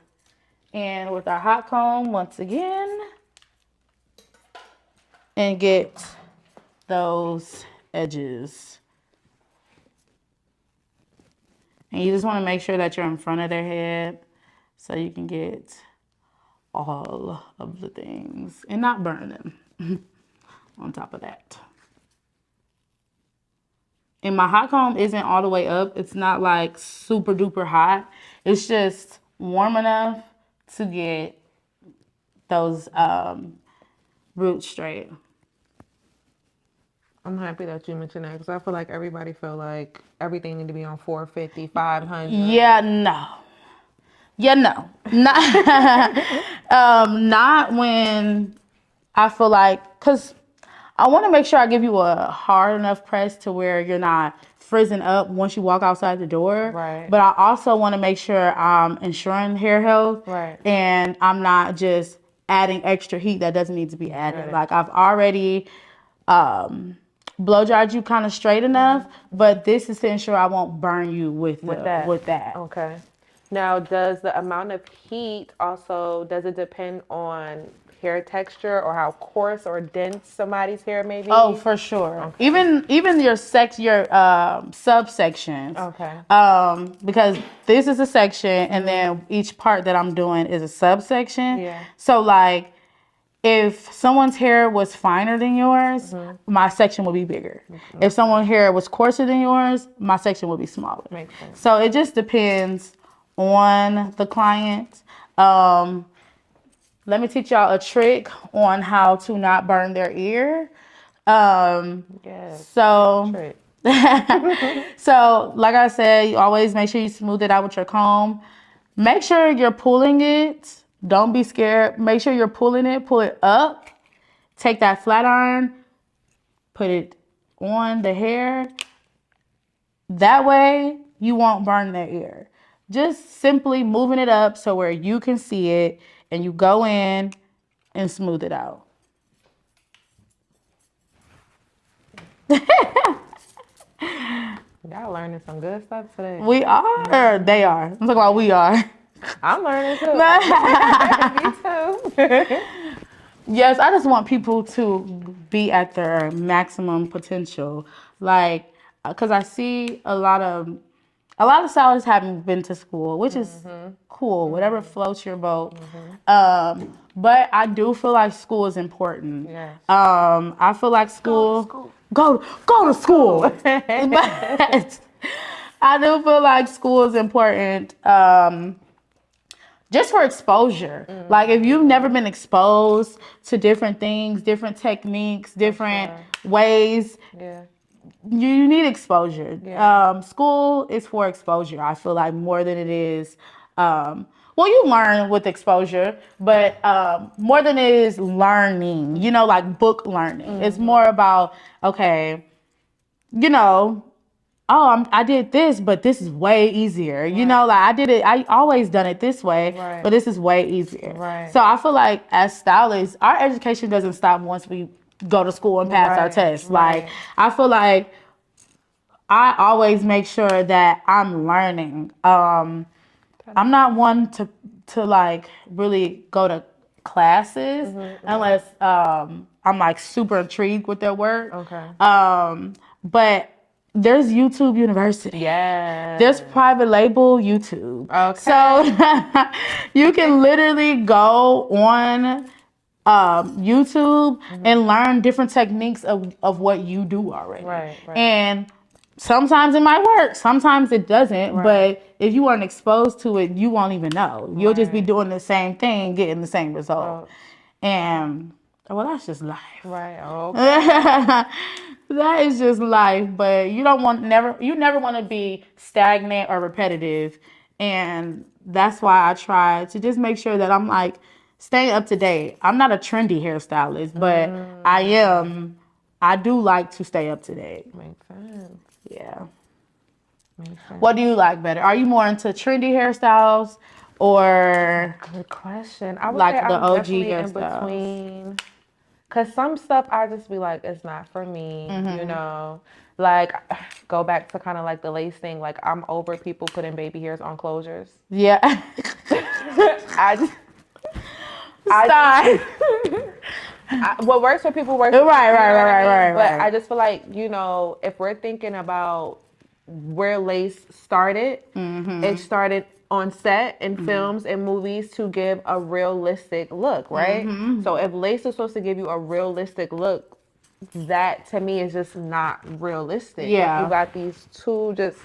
in with our hot comb once again and get those edges. And you just want to make sure that you're in front of their head so you can get all of the things and not burn them on top of that. And my hot comb isn't all the way up. It's not like super duper hot. It's just warm enough to get those roots straight. I'm happy that you mentioned that because I feel like everybody feel like everything need to be on 450, 500. Yeah, no. Not when I feel like, because I want to make sure I give you a hard enough press to where you're not frizzing up once you walk outside the door. Right. But I also want to make sure I'm ensuring hair health. Right. And I'm not just adding extra heat that doesn't need to be added. Right. Like I've already blow dried you kind of straight enough, but this is to ensure I won't burn you with that. Okay. Now, does the amount of heat also, does it depend on hair texture or how coarse or dense somebody's hair may be? Oh, for sure. Okay. Even your subsection. Okay. Because this is a section and then each part that I'm doing is a subsection. Yeah. So like, if someone's hair was finer than yours, my section would be bigger. If someone's hair was coarser than yours, my section would be smaller. Makes sense. So it just depends on the client. Let me teach y'all a trick on how to not burn their ear. Yes. So, so like I said, you always make sure you smooth it out with your comb. Make sure you're pulling it. Don't be scared. Make sure you're pulling it. Pull it up. Take that flat iron. Put it on the hair. That way, you won't burn their ear. Just simply moving it up so where you can see it. And you go in and smooth it out. Y'all learning some good stuff today. We are. They are. I'm talking about we are. I'm learning too. Me too. Yes, I just want people to be at their maximum potential. Like, because I see a lot of stylists haven't been to school, which is cool. Whatever floats your boat. But I do feel like school is important. Yes. I feel like school go to school. But I do feel like school is important. Just for exposure. Like if you've never been exposed to different things, different techniques, different ways, Yeah. you need exposure. Yeah. School is for exposure. I feel like more than it is. Well, you learn with exposure, but more than it is learning. You know, like book learning. It's more about okay. You know, oh, I did this, but this is way easier. You know, like I did it, I always done it this way, but this is way easier. Right. So I feel like as stylists, our education doesn't stop once we go to school and pass our tests. Like, I feel like I always make sure that I'm learning. I'm not one to like really go to classes unless I'm like super intrigued with their work. Okay. But there's YouTube University. Yeah. There's private label YouTube. Okay. So you can literally go on YouTube and learn different techniques of what you do already. Right. And sometimes it might work, sometimes it doesn't. But if you weren't exposed to it, you won't even know. You'll just be doing the same thing, getting the same result. And well, that's just life. Right. Okay. That is just life. But you never want to be stagnant or repetitive. And that's why I try to just make sure that I'm like staying up to date. I'm not a trendy hairstylist, but I do like to stay up to date. Makes sense. Yeah. Makes sense. What do you like better? Are you more into trendy hairstyles or Good question. I would like say the I'm OG definitely in hairstyles? between. Cause some stuff I just be like, it's not for me, you know. Like, go back to kind of like the lace thing. Like, I'm over people putting baby hairs on closures. Yeah. What works for people works for people. Right. But I just feel like, you know, if we're thinking about where lace started, it started on set in films and movies to give a realistic look, right? So if lace is supposed to give you a realistic look, that to me is just not realistic. Yeah. You got these two just...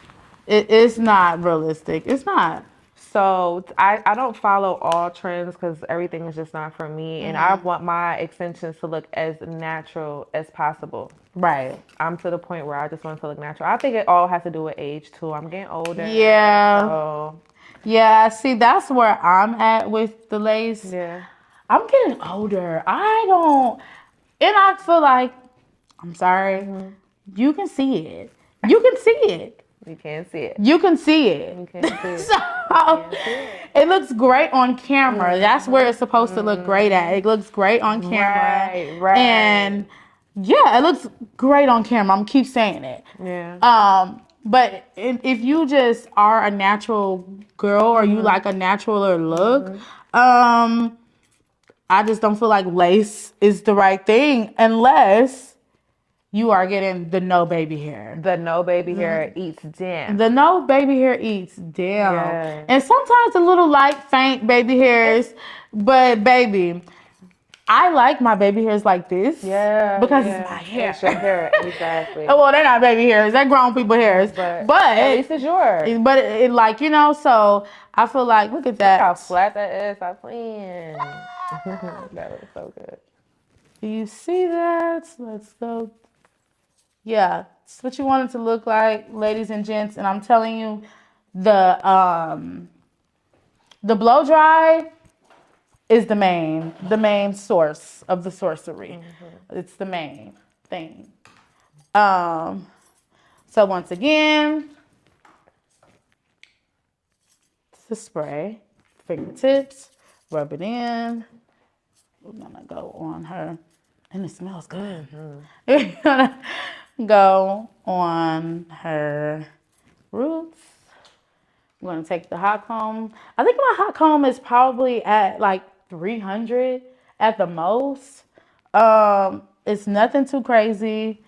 It's not realistic. It's not. So I don't follow all trends because everything is just not for me. And I want my extensions to look as natural as possible. Right. I'm to the point where I just want to look natural. I think it all has to do with age too. I'm getting older. Yeah. So. Yeah, see, that's where I'm at with the lace. Yeah. I'm getting older. And I feel like, I'm sorry, you can see it. You can see it. You can't see it. You can see it. You can't see it. So, it looks great on camera. That's where it's supposed to look great at. It looks great on camera. Right. And yeah, it looks great on camera. I'm keep saying it. Yeah. But if you just are a natural girl or you like a naturaler look, I just don't feel like lace is the right thing unless you are getting the no baby hair. The no baby hair eats down. The no baby hair eats down. Yeah. And sometimes a little light, faint baby hairs. But baby, I like my baby hairs like this. Yeah. Because it's my hair. It's your hair, exactly. Well, they're not baby hairs. They're grown people hairs. But at least it's yours. But it like, you know, so I feel like, look at that. Look how flat that is. Stop playing. That looks so good. Do you see that? Let's go. Yeah, it's what you want it to look like, ladies and gents. And I'm telling you, the blow dry is the main source of the sorcery. It's the main thing. So once again, it's a spray, fingertips, rub it in. We're gonna go on her, and it smells good. We're gonna go on her roots. I'm gonna take the hot comb. I think my hot comb is probably at like 300 at the most. It's nothing too crazy,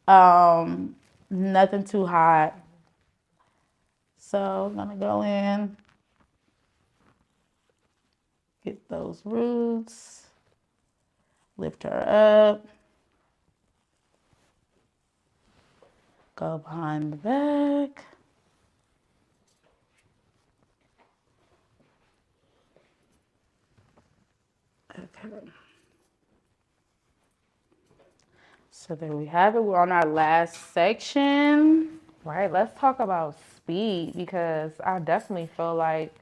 nothing too hot. So I'm gonna go in, get those roots, lift her up. Go behind the back. Okay. So there we have it. We're on our last section. Right. Let's talk about speed because I definitely feel like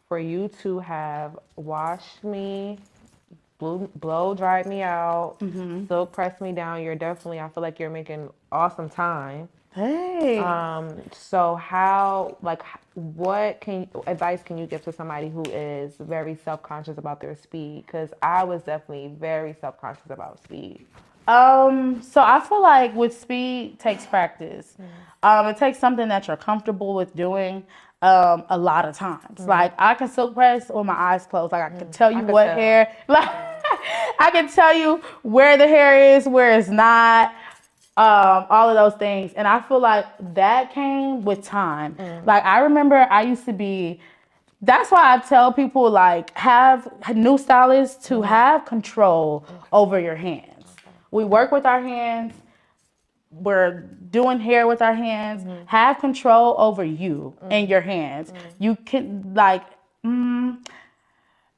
for you to have washed me, blow dried me out, silk pressed me down, I feel like you're making awesome time. Hey. So what advice can you give to somebody who is very self-conscious about their speed? Because I was definitely very self-conscious about speed. So I feel like with speed takes practice. It takes something that you're comfortable with doing a lot of times. Like I can silk press with my eyes closed. Like I can tell you what hair, like I can tell you where the hair is, where it's not, all of those things. And I feel like that came with time. Like I remember I used to be, that's why I tell people like have new stylists to have control over your hands. We work with our hands. We're doing hair with our hands. Have control over you and your hands. You can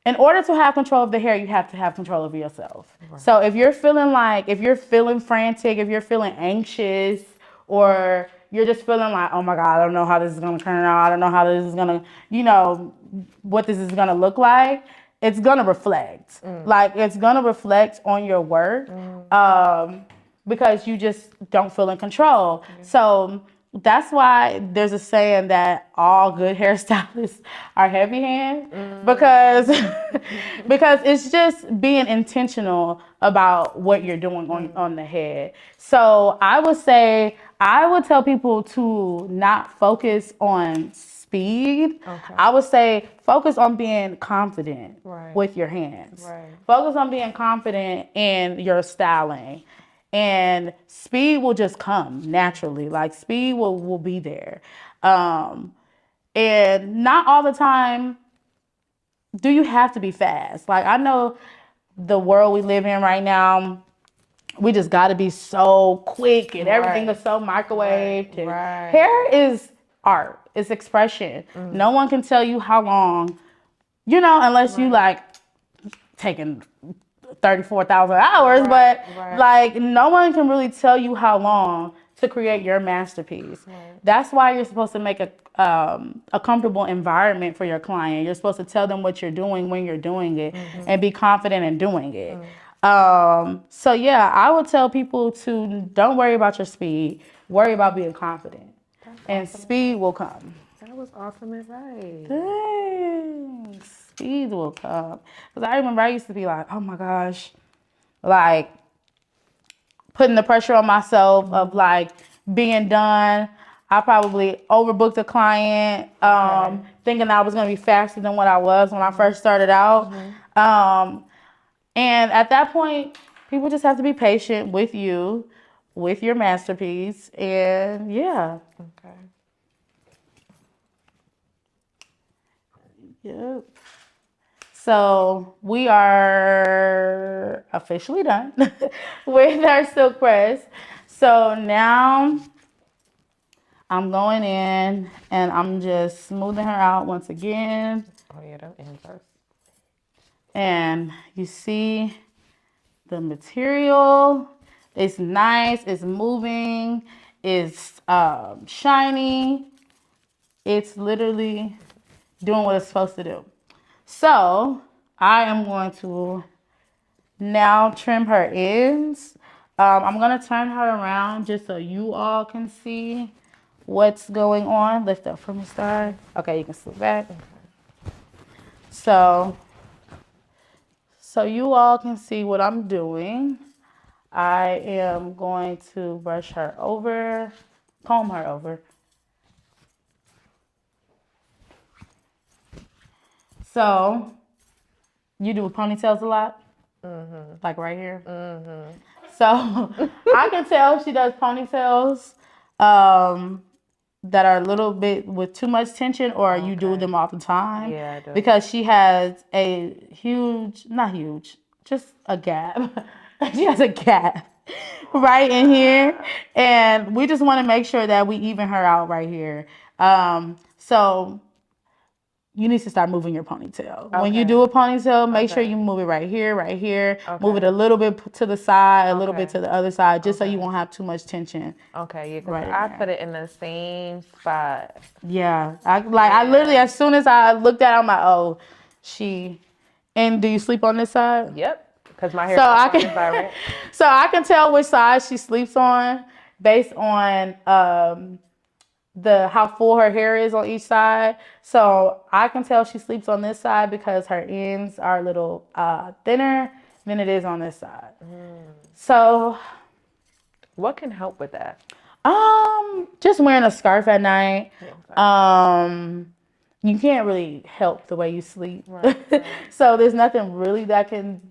in order to have control of the hair, you have to have control over yourself. Right. So if you're feeling frantic, if you're feeling anxious, or you're just feeling like, oh my God, I don't know how this is gonna turn out. I don't know how this is gonna, what this is gonna look like. It's gonna reflect. Like it's gonna reflect on your work because you just don't feel in control. So that's why there's a saying that all good hairstylists are heavy hands because it's just being intentional about what you're doing on the head. So I would tell people to not focus on speed. Okay. I would say focus on being confident with your hands. Right. Focus on being confident in your styling. And speed will just come naturally. Like speed will be there. And not all the time do you have to be fast. Like I know the world we live in right now, we just got to be so quick and everything is so microwaved. Right. Hair is art. It's expression. No one can tell you how long, unless you like taking 34,000 hours, but like no one can really tell you how long to create your masterpiece. That's why you're supposed to make a comfortable environment for your client. You're supposed to tell them what you're doing when you're doing it and be confident in doing it. So yeah, I would tell people to don't worry about your speed, worry about being confident. And speed will come. That was awesome advice. Thanks. Speed will come. Because I remember I used to be like, oh my gosh, like putting the pressure on myself of like being done. I probably overbooked a client, thinking I was going to be faster than what I was when I first started out. And at that point, people just have to be patient with you, with your masterpiece, and yeah. Okay. Yep. So we are officially done with our silk press. So now I'm going in and I'm just smoothing her out once again. Oh yeah, them ends are. And you see the material. It's nice. It's moving. It's shiny. It's literally doing what it's supposed to do. So I am going to now trim her ends. I'm going to turn her around just so you all can see what's going on. Lift up from the side. Okay, you can slip back. So you all can see what I'm doing. I am going to brush her over, comb her over. So, you do ponytails a lot? Like right here? So, I can tell she does ponytails that are a little bit with too much tension, or you do them all the time. Yeah, I do. Because she has a huge, not huge, just a gap. She has a gap right in here. And we just want to make sure that we even her out right here. So you need to start moving your ponytail. When you do a ponytail, make sure you move it right here, right here. Move it a little bit to the side, a little bit to the other side, just so you won't have too much tension. Okay, yeah, because I put it in the same spot. Yeah, I literally, as soon as I looked at it, I'm like, oh, she. And do you sleep on this side? Yep, because my hair is on this side, right? So I can tell which side she sleeps on based on how full her hair is on each side. So I can tell she sleeps on this side because her ends are a little thinner than it is on this side. So what can help with that? Just wearing a scarf at night. You can't really help the way you sleep. Right. So there's nothing really that can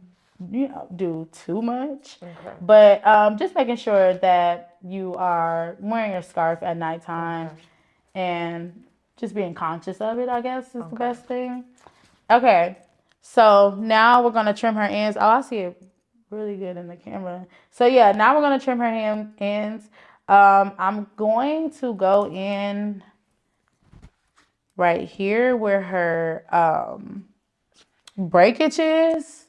do too much. But just making sure that you are wearing your scarf at nighttime and just being conscious of it, I guess, is the best thing. Okay, so now we're going to trim her ends. Oh, I see it really good in the camera. So yeah, now we're going to trim her ends. I'm going to go in right here where her breakage is.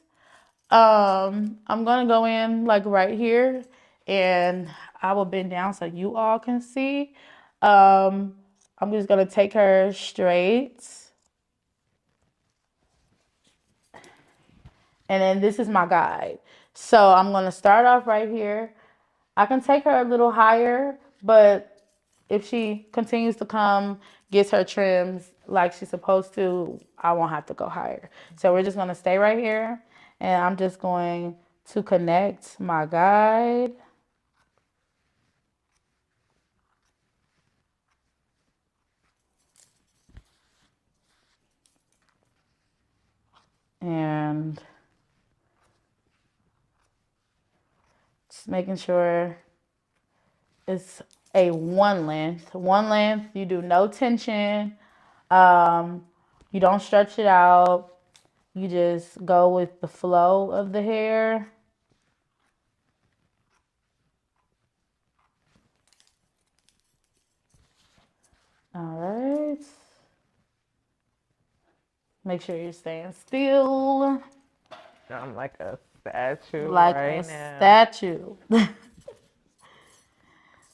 I'm gonna go in like right here, and I will bend down so you all can see. I'm just gonna take her straight, and then this is my guide. So I'm gonna start off right here. I can take her a little higher, but if she continues to come, gets her trims like she's supposed to, I won't have to go higher. So we're just gonna stay right here, and I'm just going to connect my guide. And just making sure it's a one length. One length, you do no tension. You don't stretch it out. You just go with the flow of the hair. All right. Make sure you're staying still. I'm like a statue Like right a now. statue.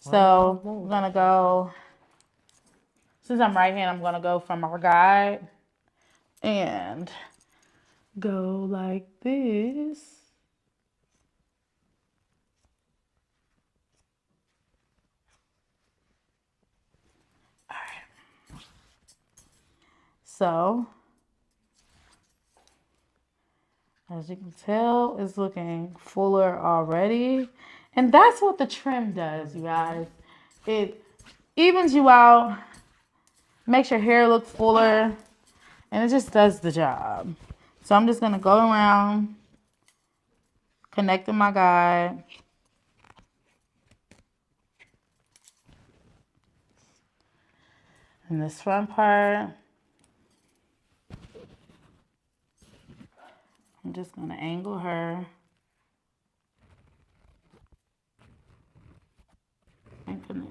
So I'm gonna go, since I'm right hand, I'm gonna go from our guide and go like this. All right. So, as you can tell, it's looking fuller already. And that's what the trim does, you guys. It evens you out, makes your hair look fuller, and it just does the job. So I'm just gonna go around, connecting my guide. And this front part, I'm just gonna angle her and connect.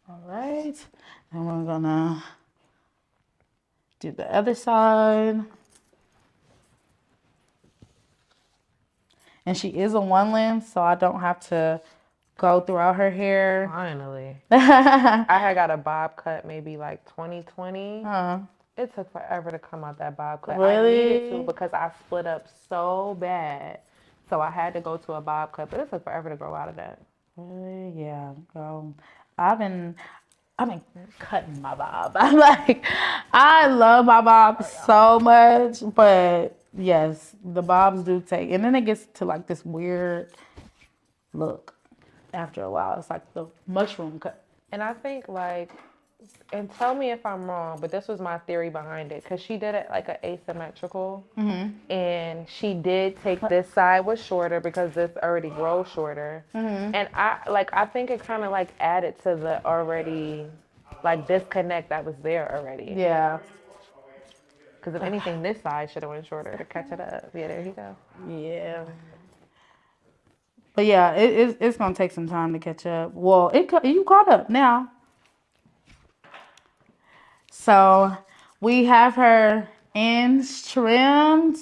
All right, and we're gonna do the other side. And she is a one length, so I don't have to go throughout her hair. Finally. I had got a bob cut maybe like 2020. It took forever to come out that bob cut. Really? I needed to because I split up so bad. So I had to go to a bob cut, but it took forever to grow out of that. Really? Yeah, girl. I've been cutting my bob. I'm like, I love my bob so much, but yes, the bobs do take, and then it gets to like this weird look after a while. It's like the mushroom cut. And I think like, and tell me if I'm wrong, but this was my theory behind it, because she did it like an asymmetrical, and she did take this side was shorter because this already grows shorter, and I think it kind of like added to the already like disconnect that was there already. Yeah. Because if anything, this side should have went shorter to catch it up. Yeah, there you go. Yeah. But yeah, it's gonna take some time to catch up. Well, you caught up now. So we have her ends trimmed,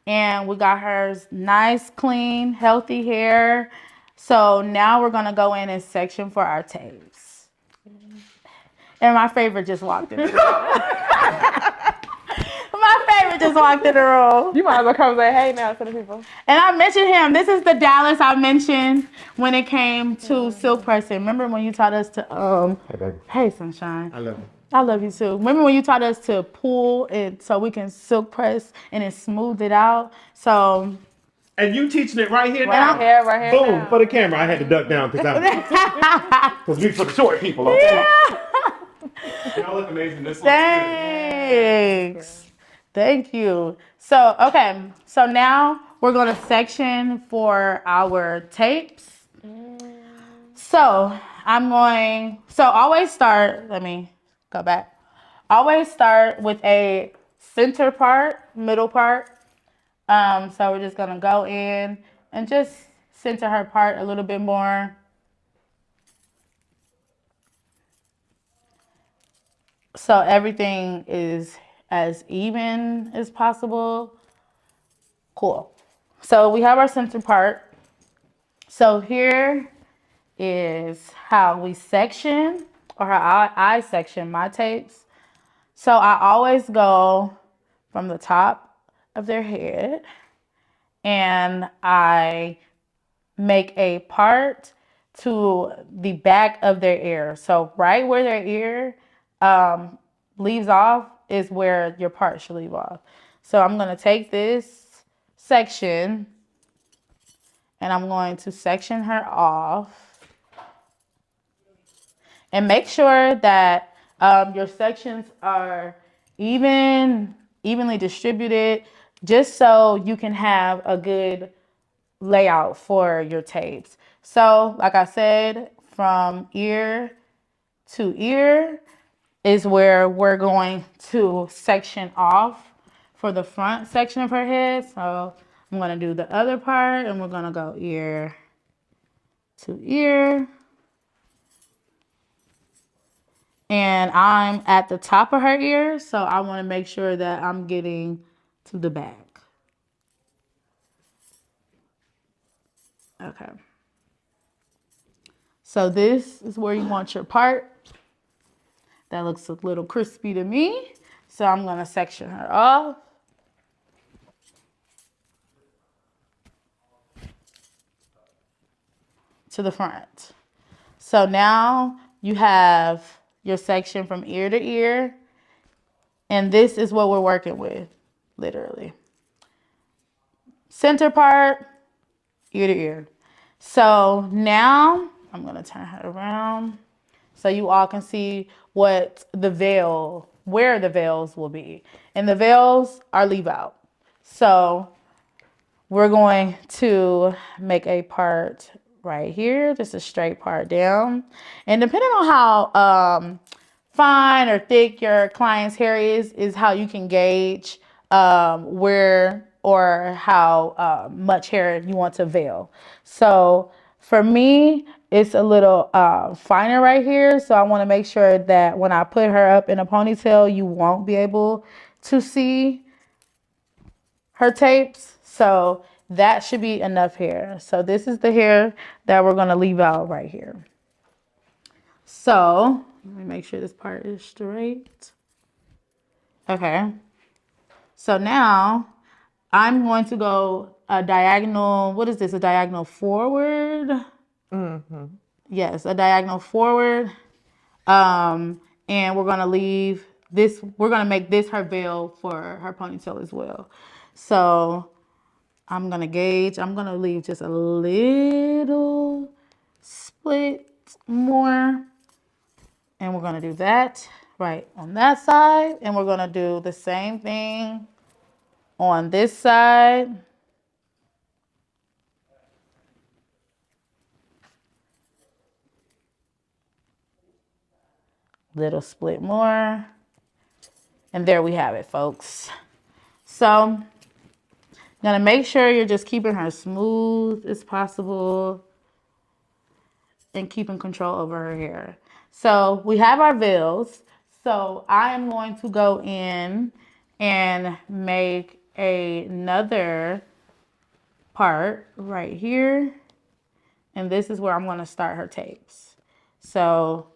and we got her nice, clean, healthy hair. So now we're gonna go in and section for our tapes. And my favorite just walked in the room. My favorite just walked in the room. You might as well come and say hey now to the people. And I mentioned him. This is the Dallas I mentioned when it came to silk pressing. Remember when you taught us to Hey, baby. hey sunshine. I love you. I love you too. Remember when you taught us to pull it so we can silk press and then smooth it out? So And you teaching it right here Right now. here, right here. Boom, now. for the camera. I had to duck down because we for the short people, okay? Y'all look amazing. This looks good. Thanks. Thank you. So, okay. So now we're going to section for our tapes. So always start, let me go back. Always start with a center part, middle part. So we're just going to go in and just center her part a little bit more. So everything is as even as possible. Cool. So we have our center part. So here is how we section, or how I section my tapes. So I always go from the top of their head and I make a part to the back of their ear. So right where their ear leaves off is where your part should leave off. So I'm going to take this section and I'm going to section her off. And make sure that your sections are evenly distributed, just so you can have a good layout for your tapes. So, like I said, from ear to ear is where we're going to section off for the front section of her head. So I'm going to do the other part and we're going to go ear to ear. And I'm at the top of her ear, so I want to make sure that I'm getting to the back. Okay. So this is where you want your part. That looks a little crispy to me. So I'm going to section her off. To the front. So now you have your section from ear to ear. And this is what we're working with, literally. Center part, ear to ear. So now I'm going to turn her around so you all can see what the veil, where the veils will be. And the veils are leave out. So we're going to make a part right here, just a straight part down. And depending on how fine or thick your client's hair is how you can gauge where or how much hair you want to veil. So for me, it's a little finer right here. So I want to make sure that when I put her up in a ponytail, you won't be able to see her tapes. So that should be enough hair. So this is the hair that we're going to leave out right here. So let me make sure this part is straight. Okay. So now I'm going to go a diagonal. What is this? A diagonal forward? Mm-hmm. Yes, a diagonal forward. And we're going to leave this. We're going to make this her veil for her ponytail as well. So I'm going to gauge. I'm going to leave just a little split more. And we're going to do that right on that side. And we're going to do the same thing on this side. Little split more. And there we have it, folks. So, gonna make sure you're just keeping her smooth as possible and keeping control over her hair. So we have our veils. So I am going to go in and make another part right here. And this is where I'm going to start her tapes. So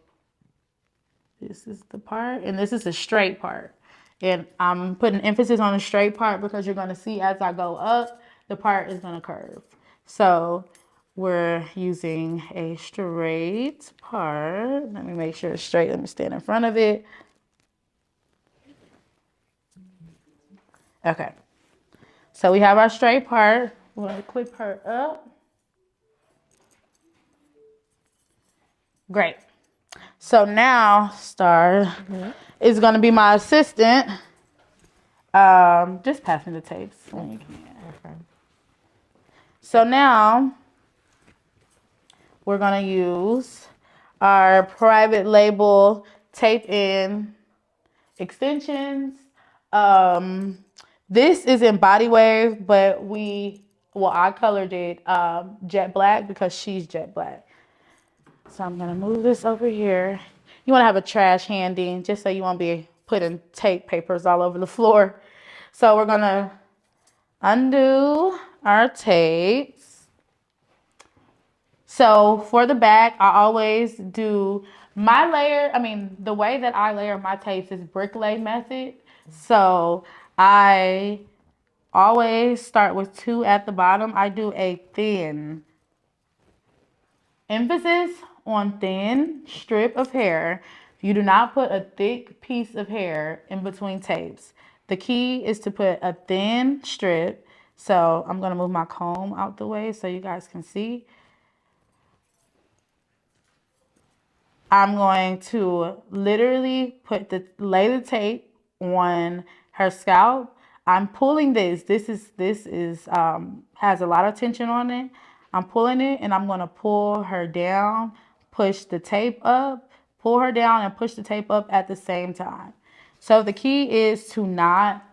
this is the part, and this is the straight part. And I'm putting emphasis on the straight part because you're going to see as I go up, the part is going to curve. So we're using a straight part. Let me make sure it's straight. Let me stand in front of it. Okay. So we have our straight part. We're going to clip her up. Great. So now Star is going to be my assistant. Just pass me the tapes when you can. Okay. So now we're going to use our private label tape in extensions. This is in Body Wave, but I colored it jet black because she's jet black. So I'm going to move this over here. You want to have a trash handy just so you won't be putting tape papers all over the floor. So we're going to undo our tapes. So for the back, I always do the way that I layer my tapes is brick lay method. So I always start with 2 at the bottom. I do a thin emphasis on thin strip of hair. You do not put a thick piece of hair in between tapes. The key is to put a thin strip. So I'm going to move my comb out the way so you guys can see. I'm going to literally lay the tape on her scalp. I'm pulling this. This has a lot of tension on it. I'm pulling it and I'm going to pull her down, push the tape up, pull her down and push the tape up at the same time. So the key is to not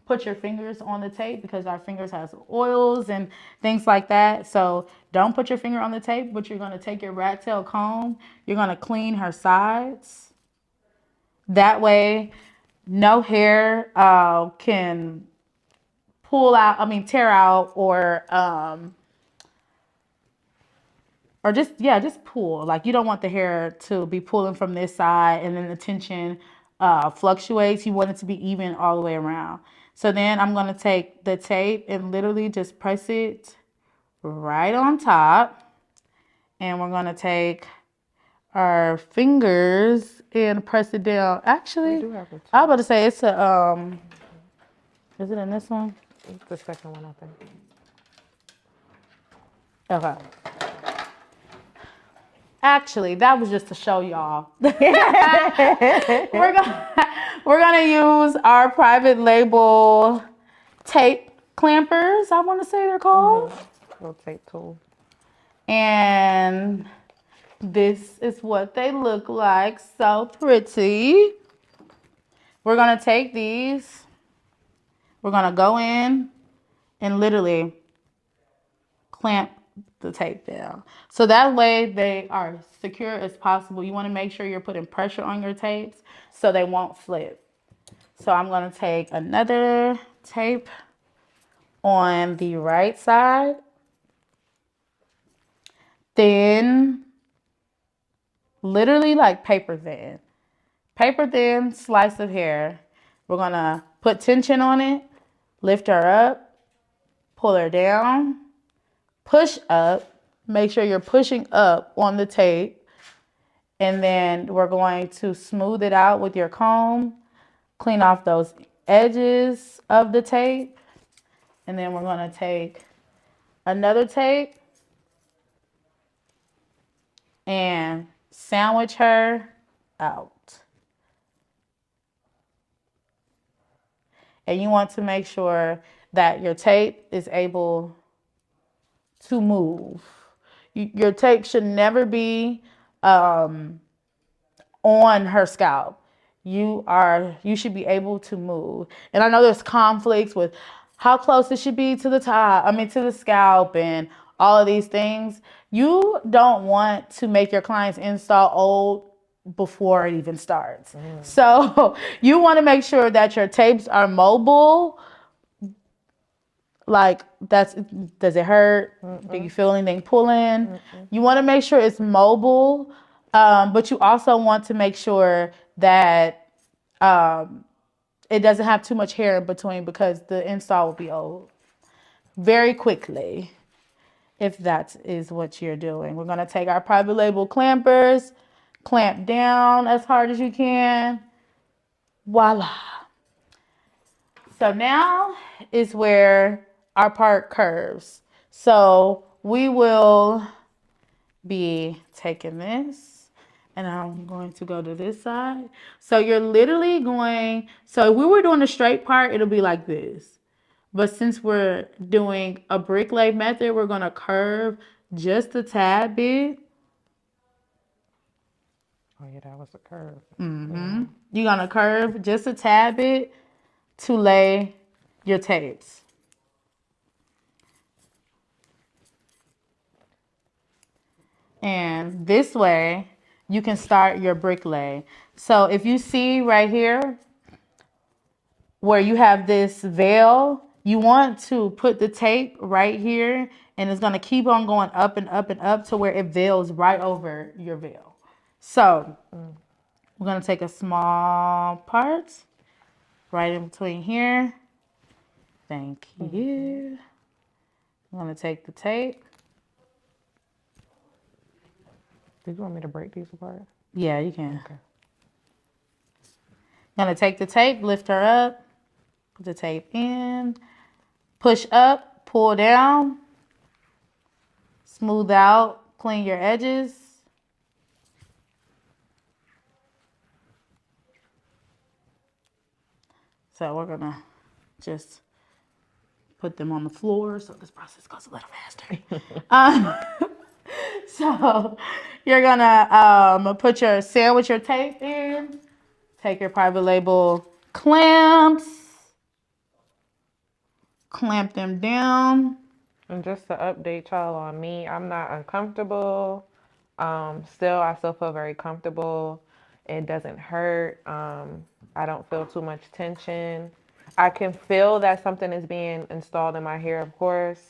put your fingers on the tape because our fingers has oils and things like that. So don't put your finger on the tape, but you're going to take your rat tail comb. You're going to clean her sides. That way, no hair can tear out or just pull. Like you don't want the hair to be pulling from this side and then the tension fluctuates. You want it to be even all the way around. So then I'm going to take the tape and literally just press it right on top. And we're going to take our fingers and press it down. Actually, I was about to say it's is it in this one? It's the second one, I think. Okay. Actually, that was just to show y'all. We're gonna use our private label tape clampers, I want to say they're called. Little tape tool. And this is what they look like. So pretty. We're gonna take these. We're gonna go in and literally clamp the tape down. So that way they are secure as possible. You want to make sure you're putting pressure on your tapes so they won't slip. So I'm going to take another tape on the right side. Thin, literally like paper thin. Paper thin slice of hair. We're going to put tension on it, lift her up, pull her down, push up. Make sure you're pushing up on the tape. And then we're going to smooth it out with your comb. Clean off those edges of the tape. And then we're going to take another tape and sandwich her out. And you want to make sure that your tape is able to move. Your tape should never be on her scalp. you should be able to move. And I know there's conflicts with how close it should be to the top, to the scalp and all of these things. You don't want to make your clients install old before it even starts. So you want to make sure that your tapes are mobile. Like, does it hurt? Do you feel anything pulling? You want to make sure it's mobile, but you also want to make sure that it doesn't have too much hair in between, because the install will be old very quickly if that is what you're doing. We're going to take our private label clampers, clamp down as hard as you can. Voila. So now is where our part curves. So we will be taking this, and I'm going to go to this side. So you're literally going, so if we were doing a straight part, it'll be like this. But since we're doing a brick lay method, we're going to curve just a tad bit. Oh yeah, that was a curve. You're going to curve just a tad bit to lay your tapes. And this way, you can start your brick lay. So if you see right here where you have this veil, you want to put the tape right here, and it's going to keep on going up and up and up to where it veils right over your veil. So we're going to take a small part right in between here. Thank you. I'm going to take the tape. Did you want me to break these apart? Yeah, you can. Okay. I'm going to take the tape, lift her up, put the tape in, push up, pull down, smooth out, clean your edges. So we're going to just put them on the floor so this process goes a little faster. So you're going to put your sandwich your tape in, take your private label clamps, clamp them down. And just to update y'all on me, I'm not uncomfortable. I still feel very comfortable. It doesn't hurt. I don't feel too much tension. I can feel that something is being installed in my hair, of course,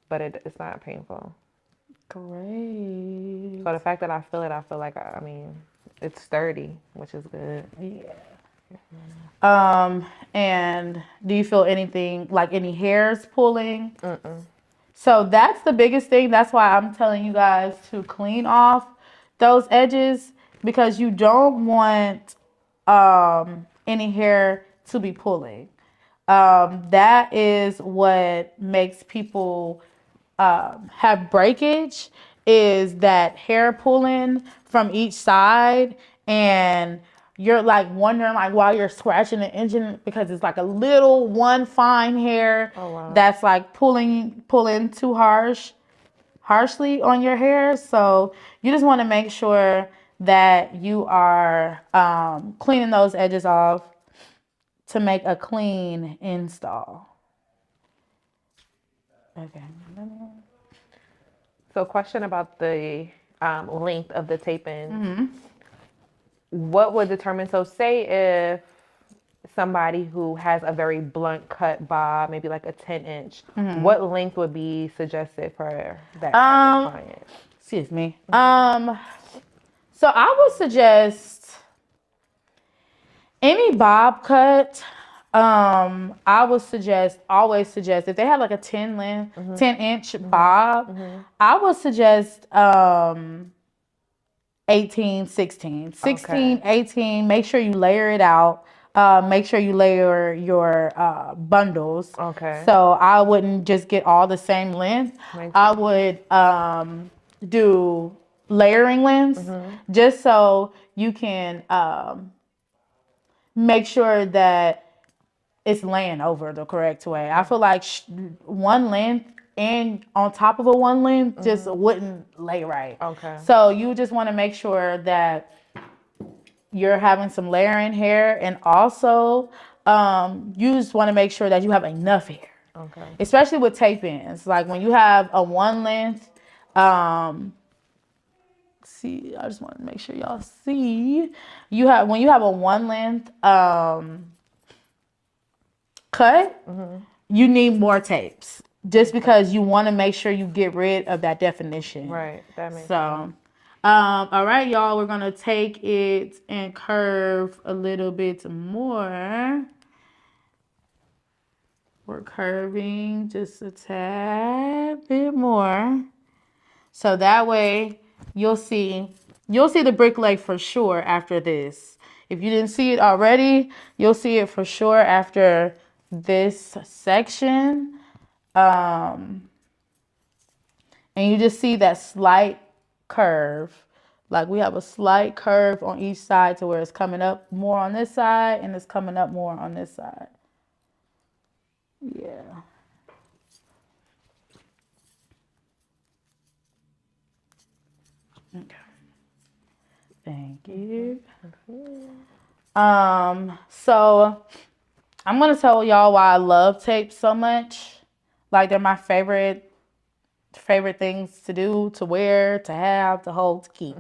but it's not painful. Great. So the fact that I feel it, I feel like, it's sturdy, which is good. Yeah. And do you feel anything, like any hairs pulling? So that's the biggest thing. That's why I'm telling you guys to clean off those edges, because you don't want any hair to be pulling. That is what makes people have breakage, is that hair pulling from each side, and you're like wondering, like, while you're scratching the engine, because it's like a little one fine hair that's like pulling too harshly on your hair. So you just want to make sure that you are cleaning those edges off to make a clean install. Okay. So question about the length of the taping. What would determine, so say if somebody who has a very blunt cut bob, maybe like a 10-inch, what length would be suggested for that type of client? Excuse me. So I would suggest any bob cut. I would always suggest, if they have like a 10-inch bob, I would suggest 18, 16, 18. Make sure you layer it out. Make sure you layer your bundles. Okay. So I wouldn't just get all the same length. I would do layering lengths, just so you can make sure that it's laying over the correct way. I feel like one length and on top of a one length just wouldn't lay right. Okay. So you just want to make sure that you're having some layering hair, and also you just want to make sure that you have enough hair. Okay. Especially with tape ends. Like when you have a one length, see, I just want to make sure y'all see. When you have a one length cut, you need more tapes. Just because you want to make sure you get rid of that definition. Right. That makes sense. So, all right, y'all, we're gonna take it and curve a little bit more. We're curving just a tad bit more. So that way you'll see the brick leg for sure after this. If you didn't see it already, you'll see it for sure after this section. And you just see that slight curve. Like we have a slight curve on each side to where it's coming up more on this side and it's coming up more on this side. Yeah. Okay. Thank you. So I'm gonna tell y'all why I love tapes so much. Like they're my favorite things to do, to wear, to have, to hold, to keep.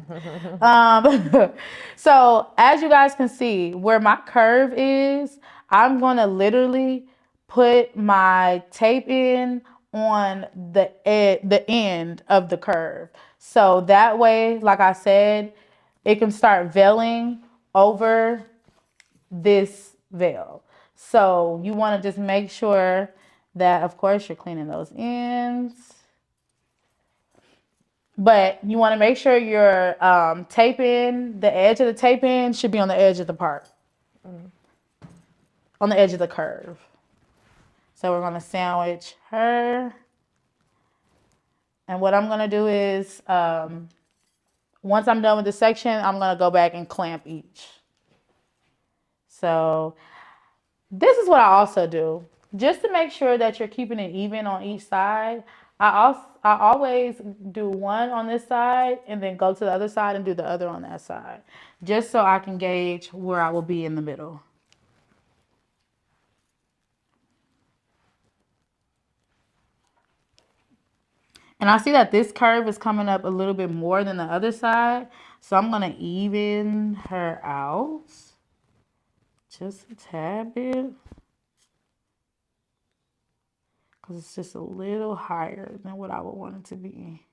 So as you guys can see, where my curve is, I'm gonna literally put my tape in on the end of the curve. So that way, like I said, it can start veiling over this veil. So you want to just make sure that, of course, you're cleaning those ends. But you want to make sure your tape in, the edge of the tape in should be on the edge of the part. On the edge of the curve. So we're going to sandwich her. And what I'm going to do is, once I'm done with this section, I'm going to go back and clamp each. So this is what I also do. Just to make sure that you're keeping it even on each side, I always do one on this side and then go to the other side and do the other on that side. Just so I can gauge where I will be in the middle. And I see that this curve is coming up a little bit more than the other side. So I'm going to even her out. Just a tad bit. Because it's just a little higher than what I would want it to be.